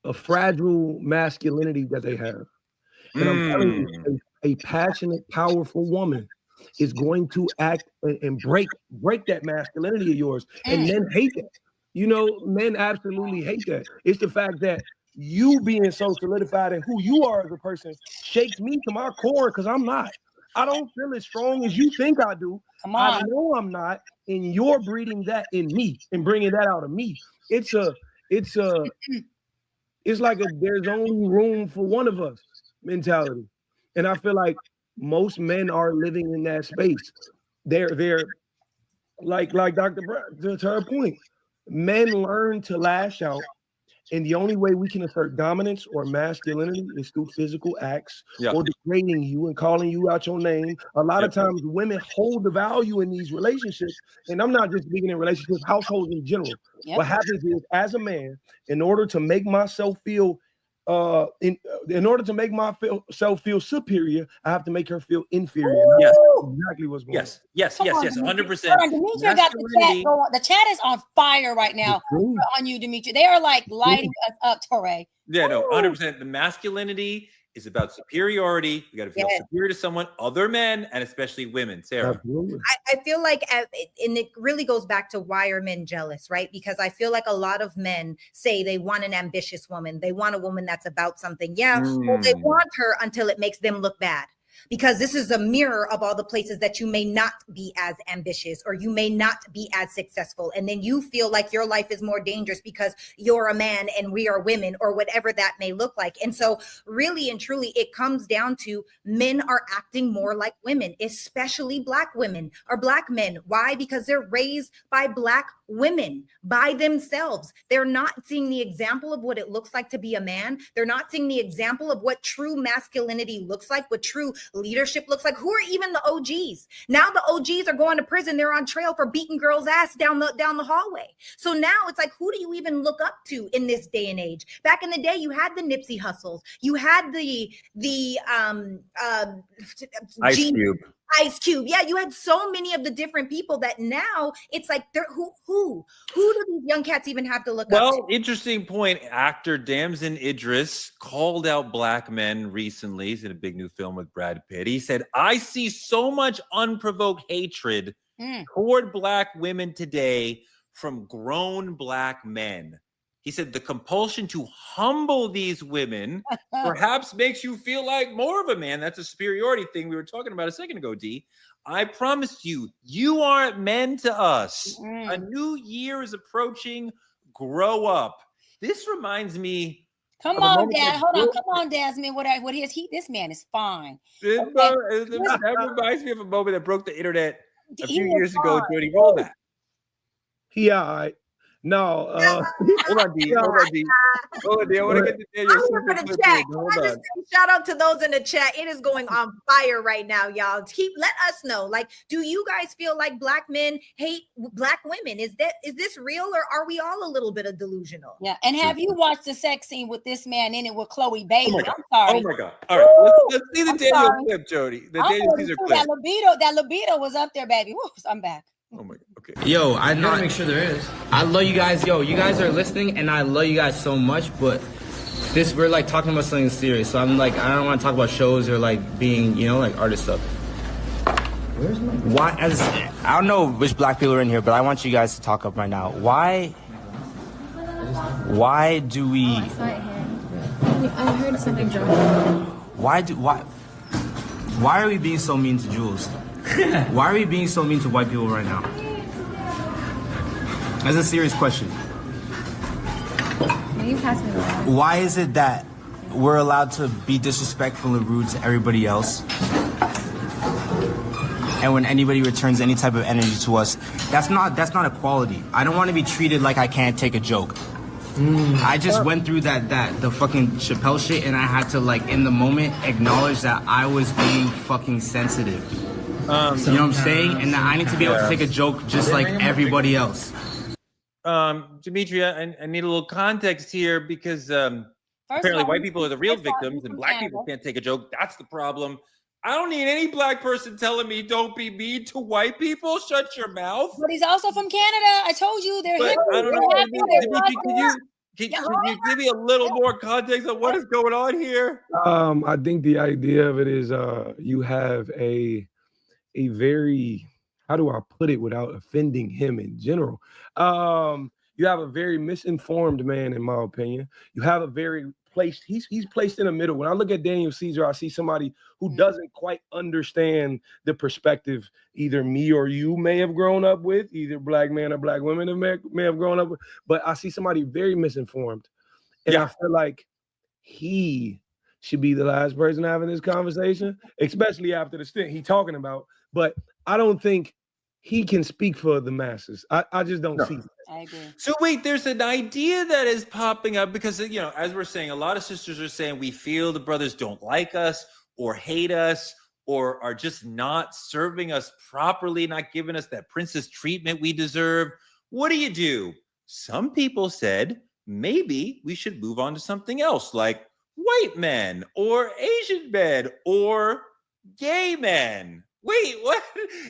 a fragile masculinity that they have. And I'm telling you, a passionate, powerful woman is going to act and break that masculinity of yours. And men hate that. Men absolutely hate that. It's the fact that you being so solidified in who you are as a person shakes me to my core, because I'm not. I don't feel as strong as you think I do. Come on. I know I'm not, and you're breeding that in me and bringing that out of me. It's like there's only room for one of us mentality. And I feel like most men are living in that space. They're like Dr. Brown, to her point. Men learn to lash out, and the only way we can assert dominance or masculinity is through physical acts or degrading you and calling you out your name. A lot of times women hold the value in these relationships, and I'm not just speaking in relationships, households in general. What happens is, as a man, in order to make myself feel in order to make myself feel superior, I have to make her feel inferior. Yes. That's exactly what's going on. Yes, 100%. Dimitri got the chat going. The chat is on fire right now on you, Dimitri. They are like lighting us up, Torre. Yeah, no, 100%. The masculinity is about superiority. You got to feel superior to someone, other men, and especially women. Sarah. I feel like, and it really goes back to why are men jealous, right? Because I feel like a lot of men say they want an ambitious woman. They want a woman that's about something. Yeah, well, they want her until it makes them look bad. Because this is a mirror of all the places that you may not be as ambitious or you may not be as successful. And then you feel like your life is more dangerous because you're a man and we are women or whatever that may look like. And so really and truly, it comes down to men are acting more like women, especially Black women or Black men. Why? Because they're raised by Black women by themselves. They're not seeing the example of what it looks like to be a man. They're not seeing the example of what true masculinity looks like, what true leadership looks like. Who are even the OGs? Now the OGs are going to prison. They're on trail for beating girls' ass down the hallway. So now it's like, who do you even look up to in this day and age? Back in the day, you had the Nipsey Hussles. You had the Ice Cube. Yeah, you had so many of the different people that now it's like, they're who do these young cats even have to look up to? Well, interesting point. Actor Damson Idris called out Black men recently. He's in a big new film with Brad Pitt. He said, I see so much unprovoked hatred toward Black women today from grown Black men. He said the compulsion to humble these women perhaps makes you feel like more of a man. That's a superiority thing we were talking about a second ago, D. I promised you, you aren't men to us. A new year is approaching. Grow up. This reminds me. Come on, Dad. Hold on. Come on, Desmond. What is he? This man is fine. That reminds me of a moment that broke the internet a few years ago. Jody, roll that. Yeah. No, hold on, D. Hold on, D. I want to get to Daniel. Shout out to those in the chat. It is going on fire right now, y'all. Let us know. Like, do you guys feel like Black men hate Black women? Is this real, or are we all a little bit of delusional? Yeah. And have you watched the sex scene with this man in it with Chloe Bailey? I'm sorry. Oh my God. All right. Let's see the Daniel clip, Jody. The Daniel Caesar clip. That libido was up there, baby. Woo, I'm back. Oh my, okay. Yo, I gotta make sure there is. I love you guys. Yo, you guys are listening, and I love you guys so much. But we're like talking about something serious. So I'm like, I don't want to talk about shows or like being, like artist stuff. Where's my? Why? I don't know which Black people are in here, but I want you guys to talk up right now. Why do we? I heard something drunk. Why are we being so mean to Jules? Why are we being so mean to white people right now? That's a serious question. You pass me the water. Why is it that we're allowed to be disrespectful and rude to everybody else, and when anybody returns any type of energy to us, that's not equality. I don't want to be treated like I can't take a joke. I just went through the fucking Chappelle shit, and I had to, like, in the moment acknowledge that I was being fucking sensitive. You know what I'm saying? And I need to be able to take a joke just like everybody else. Dimitri, I need a little context here because apparently white people are the real victims and Black people can't take a joke. That's the problem. I don't need any Black person telling me don't be mean to white people. Shut your mouth. But he's also from Canada. I told you they're I don't know. Dimitri, can you give me a little more context on what is going on here? I think the idea of it is you have a very, how do I put it without offending him in general? You have a very misinformed man, in my opinion. You have a very placed, he's placed in the middle. When I look at Daniel Caesar, I see somebody who doesn't quite understand the perspective either me or you may have grown up with, either Black man or Black women may have grown up with, but I see somebody very misinformed. And I feel like he should be the last person having this conversation, especially after the stint he's talking about. But I don't think he can speak for the masses. I just don't see that. I agree. So wait, there's an idea that is popping up because, as we're saying, a lot of sisters are saying we feel the brothers don't like us or hate us or are just not serving us properly, not giving us that princess treatment we deserve. What do? Some people said maybe we should move on to something else, like white men or Asian men or gay men. Wait, what?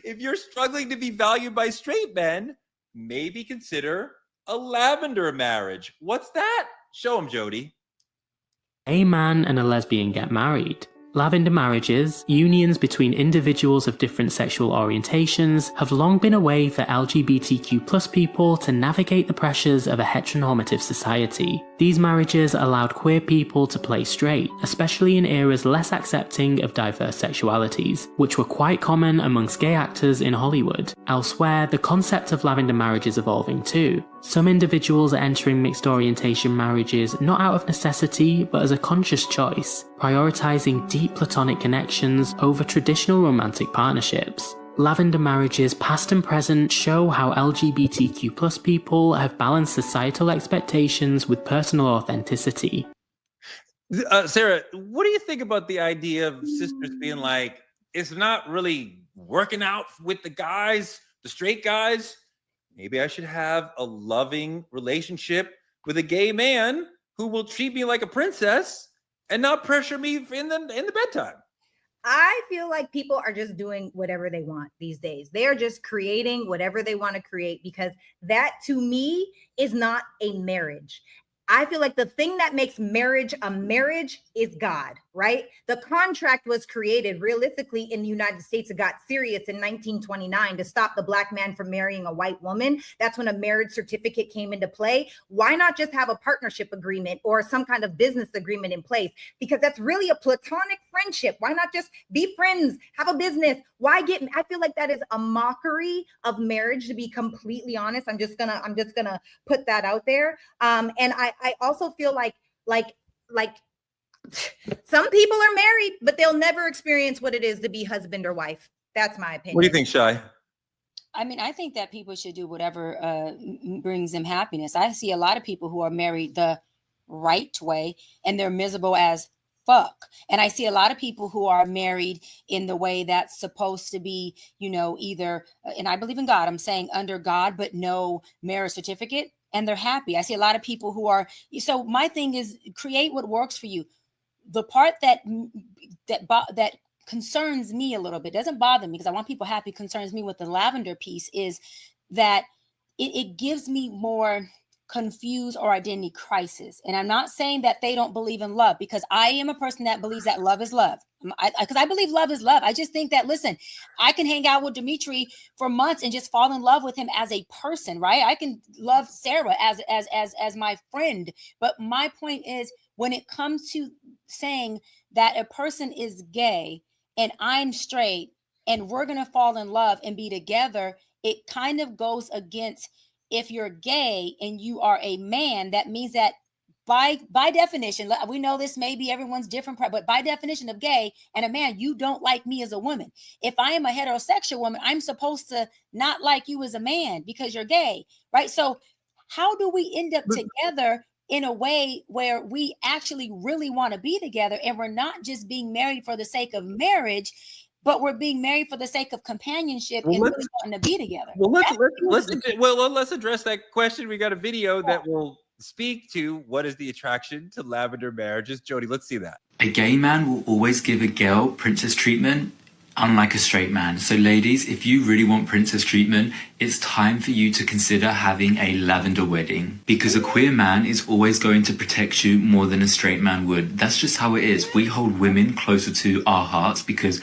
If you're struggling to be valued by straight men, maybe consider a lavender marriage. What's that? Show them, Jody. A man and a lesbian get married. Lavender marriages, unions between individuals of different sexual orientations, have long been a way for LGBTQ+ people to navigate the pressures of a heteronormative society. These marriages allowed queer people to play straight, especially in eras less accepting of diverse sexualities, which were quite common amongst gay actors in Hollywood. Elsewhere, the concept of lavender marriage is evolving too. Some individuals are entering mixed orientation marriages not out of necessity, but as a conscious choice, prioritizing deep platonic connections over traditional romantic partnerships. Lavender marriages past and present show how LGBTQ+ people have balanced societal expectations with personal authenticity. Sarah, what do you think about the idea of sisters being like, it's not really working out with the guys, the straight guys? Maybe I should have a loving relationship with a gay man who will treat me like a princess and not pressure me in the bedtime. I feel like people are just doing whatever they want these days. They are just creating whatever they want to create, because that to me is not a marriage. I feel like the thing that makes marriage a marriage is God, right? The contract was created realistically in the United States. It got serious in 1929 to stop the black man from marrying a white woman. That's when a marriage certificate came into play. Why not just have a partnership agreement or some kind of business agreement in place? Because that's really a platonic friendship. Why not just be friends, have a business? Why get, I feel like that is a mockery of marriage, to be completely honest. I'm just gonna put that out there. And I also feel like some people are married, but they'll never experience what it is to be husband or wife. That's my opinion. What do you think, Shai? I mean, I think that people should do whatever brings them happiness. I see a lot of people who are married the right way and they're miserable as fuck. And I see a lot of people who are married in the way that's supposed to be, you know, either, and I believe in God, I'm saying under God, but no marriage certificate, and they're happy. I see a lot of people who are, so my thing is create what works for you. The part that concerns me a little bit, doesn't bother me because I want people happy, concerns me with the lavender piece is that it gives me more confused or identity crisis. And I'm not saying that they don't believe in love, because I am a person that believes that love is love. Because I believe love is love. I just think that, listen, I can hang out with Dimitri for months and just fall in love with him as a person, right? I can love Sarah as my friend. But my point is, when it comes to saying that a person is gay and I'm straight and we're going to fall in love and be together, it kind of goes against, if you're gay and you are a man, that means that by definition, we know this may be everyone's different, but by definition of gay and a man, you don't like me as a woman. If I am a heterosexual woman, I'm supposed to not like you as a man because you're gay, right? So how do we end up together in a way where we actually really want to be together, and we're not just being married for the sake of marriage, but we're being married for the sake of companionship and really wanting to be together? Well, let's address that question. We got a video that will speak to what is the attraction to lavender marriages. Jody, let's see that. A gay man will always give a girl princess treatment, unlike a straight man. So ladies, if you really want princess treatment, it's time for you to consider having a lavender wedding, because a queer man is always going to protect you more than a straight man would. That's just how it is. We hold women closer to our hearts because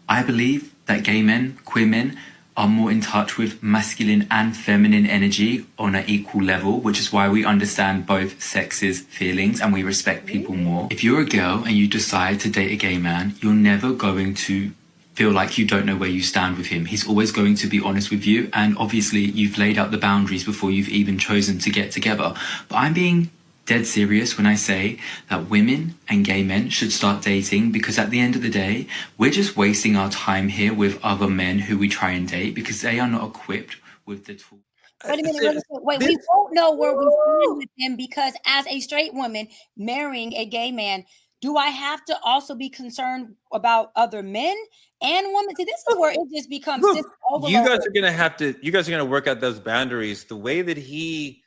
I believe that gay men, queer men, are more in touch with masculine and feminine energy on an equal level, which is why we understand both sexes' feelings and we respect people more. If you're a girl and you decide to date a gay man, you're never going to feel like you don't know where you stand with him. He's always going to be honest with you, and obviously you've laid out the boundaries before you've even chosen to get together. But I'm being dead serious when I say that women and gay men should start dating, because at the end of the day, we're just wasting our time here with other men who we try and date because they are not equipped with the tools. Wait a minute, wait, we won't know where we stand with him, because as a straight woman marrying a gay man, do I have to also be concerned about other men and women? See, this is where it just becomes overload. You guys are gonna work out those boundaries. The way that he,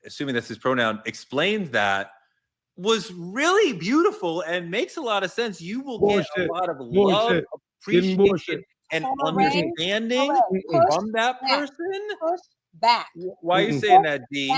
assuming that's his pronoun, explains that, was really beautiful and makes a lot of sense. You will get a lot of love, appreciation, and understanding from that person. Push back. Why are you saying that, D?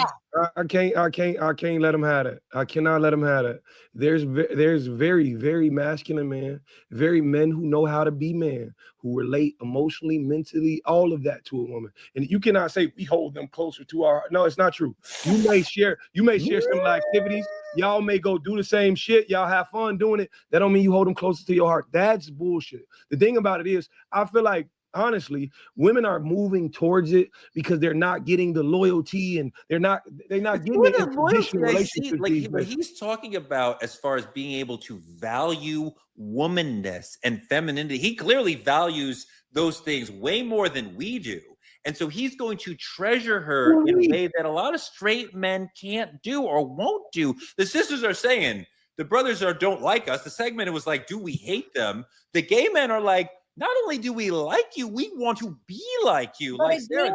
I can't let him have it. I cannot let him have it. There's very, very masculine men, very men who know how to be man, who relate emotionally, mentally, all of that to a woman. And you cannot say we hold them closer to our. No, it's not true. You may share similar activities. Y'all may go do the same shit. Y'all have fun doing it. That don't mean you hold them closer to your heart. That's bullshit. The thing about it is, I feel like, honestly, women are moving towards it because they're not getting the loyalty and they're not getting it in traditional relationships. Like what he's talking about as far as being able to value womanness and femininity, he clearly values those things way more than we do. And so he's going to treasure her in a way that a lot of straight men can't do or won't do. The sisters are saying, the brothers don't like us. The segment, it was like, do we hate them? The gay men are like, not only do we like you, we want to be like you. But Like Sarah,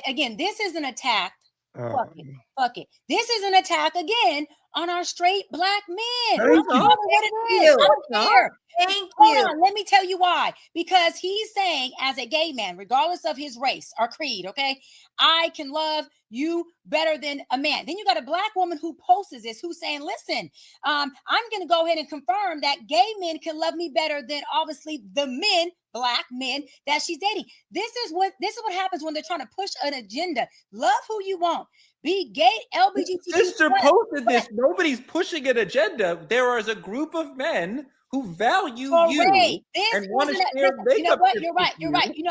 again, this is an attack. Fuck it. This is an attack again on our straight black men. Thank you. Let me tell you why. Because he's saying, as a gay man, regardless of his race or creed, okay, I can love you better than a man. Then you got a black woman who posts this, who's saying, listen, I'm going to go ahead and confirm that gay men can love me better than obviously the men, black men that she's dating. This is what happens when they're trying to push an agenda. Love who you want. Be gay, LGBTQ. Sister posted this. Nobody's pushing an agenda. There is a group of men who value you and want to share makeup. You know what? You're right. You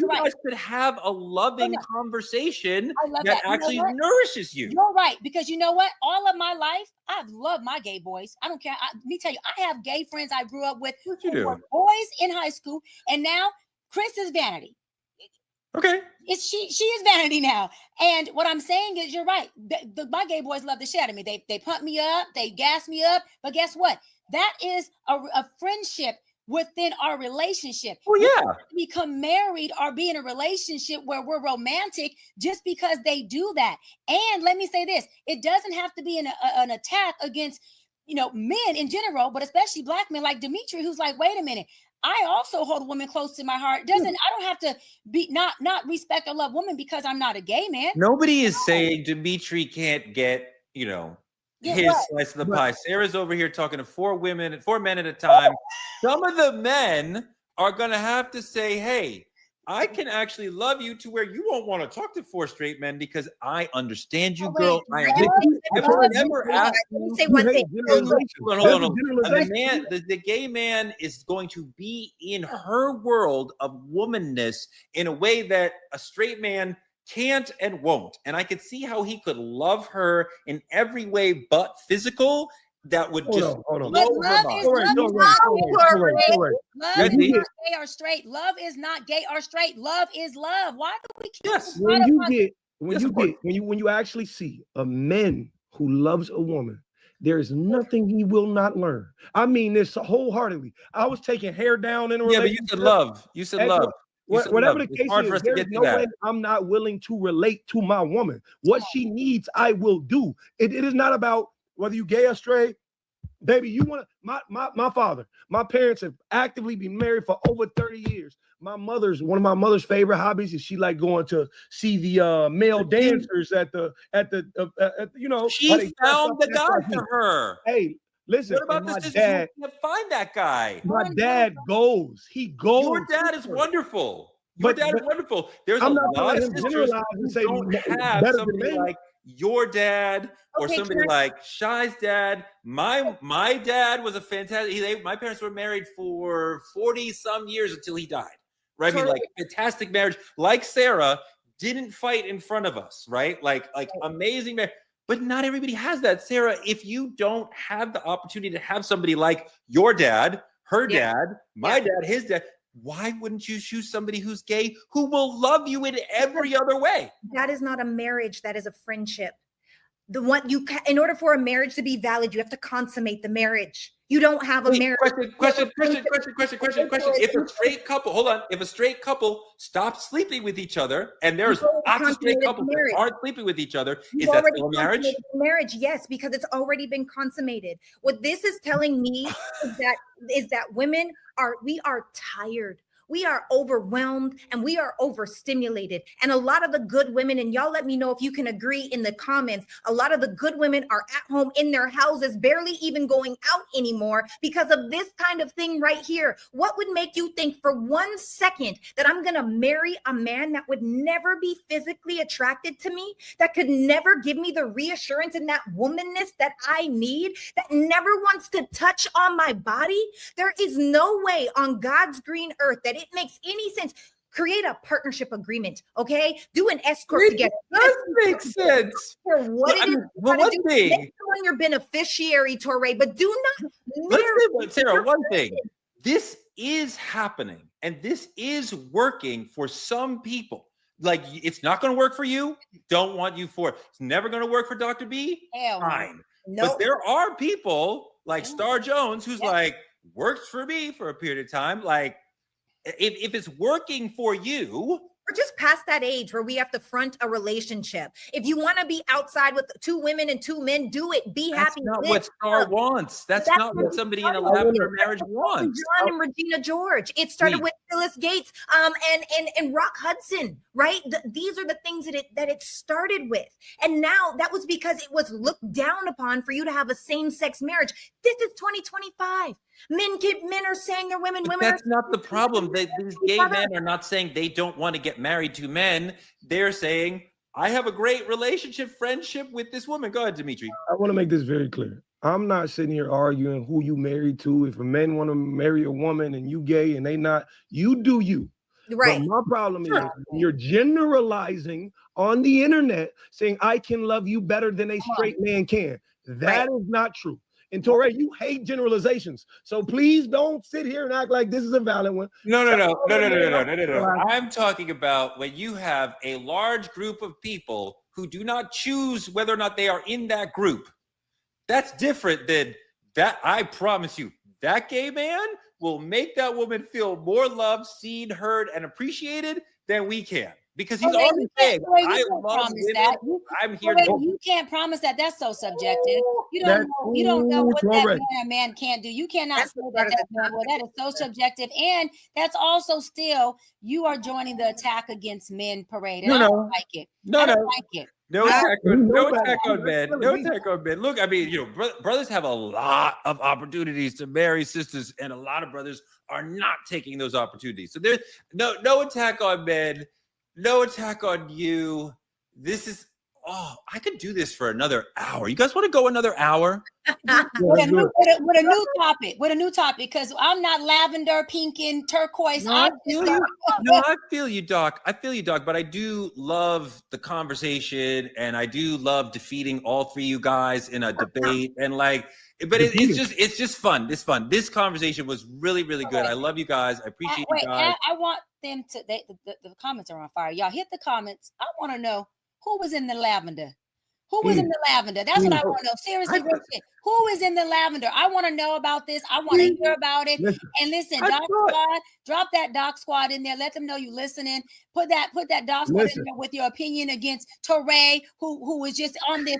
guys could have a loving conversation that actually nourishes you. You're right, because you know what? All of my life, I've loved my gay boys. I don't care. Let me tell you, I have gay friends I grew up with who were boys in high school, and now Chris is vanity. Okay. She is vanity now. And what I'm saying is, you're right. My gay boys love the shit out of me. They pump me up, they gas me up. But guess what? That is a friendship within our relationship. Oh, yeah. We don't have to become married or be in a relationship where we're romantic just because they do that. And let me say this, it doesn't have to be an attack against, men in general, but especially black men like Dimitri, who's like, wait a minute, I also hold a woman close to my heart. I don't have to be not respect or love women because I'm not a gay man. Nobody is saying Dimitri can't get, his slice of the pie. Sarah's over here talking to 4 men at a time. Some of the men are going to have to say, hey, I can actually love you to where you won't want to talk to 4 straight men because I understand you, girl. Let me say one thing. Hold on. The gay man is going to be in her world of womanness in a way that a straight man can't and won't. And I could see how he could love her in every way but physical. That would just love is not gay or straight. Love is not gay or straight. Love is love. Why do we keep when you actually see a man who loves a woman, there is nothing he will not learn. I mean this wholeheartedly. I was taking hair down in a relationship. But you said love. Whatever the case is, there's no way I'm not willing to relate to my woman. What she needs, I will do. It is not about whether you gay or straight. Baby, you want to, my father, my parents have actively been married for over 30 years. One of my mother's favorite hobbies is she like going to see the male dancers at the She found the guy for her. Hey, listen, what about this? Dad, you can't find that guy. My dad goes. He goes. Your dad is wonderful. Your dad is wonderful. There's a lot of sisters who don't have somebody like your dad or somebody like Shy's dad. My dad was a fantastic. My parents were married for 40 some years until he died. Right? I mean, like fantastic marriage. Like Sarah, didn't fight in front of us. Right? Like amazing marriage. But not everybody has that. Sarah, if you don't have the opportunity to have somebody like your dad, her dad, my dad, his dad, why wouldn't you choose somebody who's gay who will love you in every other way? That is not a marriage. That is a friendship. The one in order for a marriage to be valid, you have to consummate the marriage. You don't have a marriage. Question. If a straight couple, hold on, if a straight couple stops sleeping with each other, and there's lots of straight couples that aren't sleeping with each other, is that still a marriage? Marriage, yes, because it's already been consummated. What this is telling me is that women are tired. We are overwhelmed and we are overstimulated. And a lot of the good women, and y'all let me know if you can agree in the comments, a lot of the good women are at home in their houses, barely even going out anymore because of this kind of thing right here. What would make you think for 1 second that I'm going to marry a man that would never be physically attracted to me, that could never give me the reassurance and that womanness that I need, that never wants to touch on my body? There is no way on God's green earth that it makes any sense. Create a partnership agreement, okay? Do an escort together. It does make sense. For what it is, one thing. Make someone your beneficiary, Torre, but do not Let's say, Sarah, one thing. This is happening, and this is working for some people. Like, it's not going to work for you. Don't want you for it. It's never going to work for Dr. B. Fine. No. But there are people like Star Jones who's like, works for me for a period of time. Like, if it's working for you, we're just past that age where we have to front a relationship. If you want to be outside with 2 women and 2 men, do it. Be happy. That's not what Star wants. That's not what somebody in a Lavender marriage wants. John and Regina George. It started with Phyllis Gates and Rock Hudson, right? These are the things that it started with. And now that was because it was looked down upon for you to have a same-sex marriage. This is 2025. Men are saying they're women. But women that's not the problem. These gay men are not saying they don't want to get married to men. They're saying, I have a great relationship, friendship with this woman. Go ahead, Dimitri. I want to make this very clear. I'm not sitting here arguing who you married to. If a man want to marry a woman and you gay and they not, you do you. Right. But my problem is you're generalizing on the internet saying I can love you better than a straight man can. That is not true. And Torre, you hate generalizations. So please don't sit here and act like this is a valid one. No. I'm talking about when you have a large group of people who do not choose whether or not they are in that group. That's different than that. I promise you, that gay man will make that woman feel more loved, seen, heard, and appreciated than we can. Because he's already saying, I love women. I'm here to you can't promise that. That's so subjective. You don't know what that man can't do. You cannot say that man. Well, that is so subjective. And that's also still, you are joining the attack against men parade. And I don't like it. I don't like it. No attack on men. No attack on men. Look, I mean, brothers have a lot of opportunities to marry sisters, and a lot of brothers are not taking those opportunities. So there's no attack on men. No attack on you. This is, I could do this for another hour. You guys want to go another hour? with a new topic, because I'm not lavender, pink, and turquoise. I feel you, Doc. But I do love the conversation, and I do love defeating all 3 of you guys in a debate. And it's just fun. It's fun. This conversation was really, really good. I love you guys. I appreciate you guys. I want them to. The comments are on fire. Y'all hit the comments. I want to know who was in the lavender. Who was in the lavender? That's what I want to know. Seriously, who is in the lavender? I want to know about this. I want to hear about it. And listen, Doc Squad, drop that Doc Squad in there. Let them know you listening. Put that Doc Squad in there with your opinion against Torre, who was just on this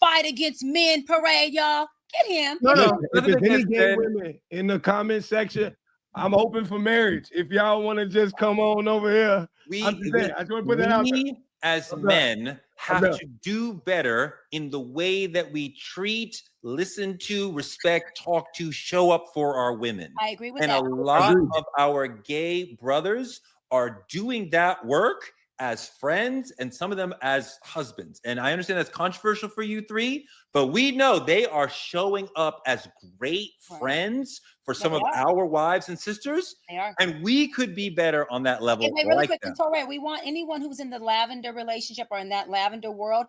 fight against men parade, y'all. Get him. No. If there's any gay women in the comment section, I'm open for marriage. If y'all want to just come on over here, I just want to put that out there. As men have to do better in the way that we treat, listen to, respect, talk to, show up for our women. I agree with that. And a lot of our gay brothers are doing that work as friends, and some of them as husbands. And I understand that's controversial for you 3, but we know they are showing up as great friends for some of our wives and sisters. They are. And we could be better on that level. Okay, really quick, Torre, we want anyone who's in the lavender relationship or in that lavender world,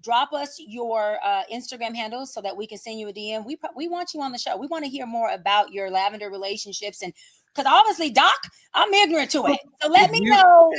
drop us your Instagram handles so that we can send you a DM. We want you on the show. We want to hear more about your lavender relationships and Because obviously, Doc, I'm ignorant to it. So let me know.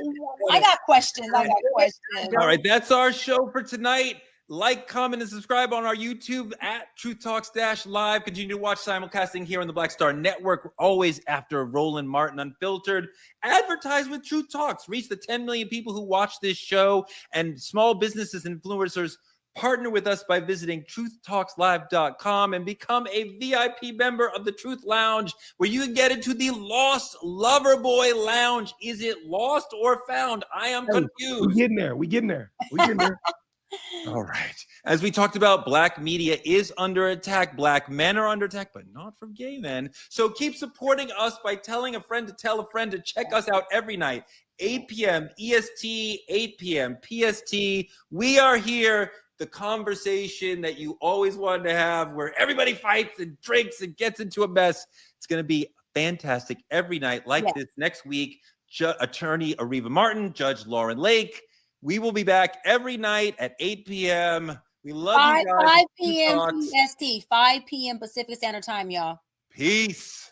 I got questions. All right, that's our show for tonight. Like, comment, and subscribe on our YouTube at Truth Talks Live. Continue to watch simulcasting here on the Black Star Network, always after Roland Martin Unfiltered. Advertise with Truth Talks. Reach the 10 million people who watch this show, and small businesses and influencers partner with us by visiting truthtalkslive.com and become a VIP member of the Truth Lounge, where you can get into the Lost Lover Boy Lounge. Is it lost or found? I am confused. We getting there. We getting there. All right. As we talked about, Black media is under attack. Black men are under attack, but not from gay men. So keep supporting us by telling a friend to tell a friend to check us out every night, 8 p.m. EST, 8 p.m. PST. We are here. The conversation that you always wanted to have, where everybody fights and drinks and gets into a mess. It's going to be fantastic every night like this. Next week, Attorney Ariva Martin, Judge Lauren Lake. We will be back every night at 8 p.m. We love you guys. 5 p.m. PST, 5 p.m. Pacific Standard Time, y'all. Peace.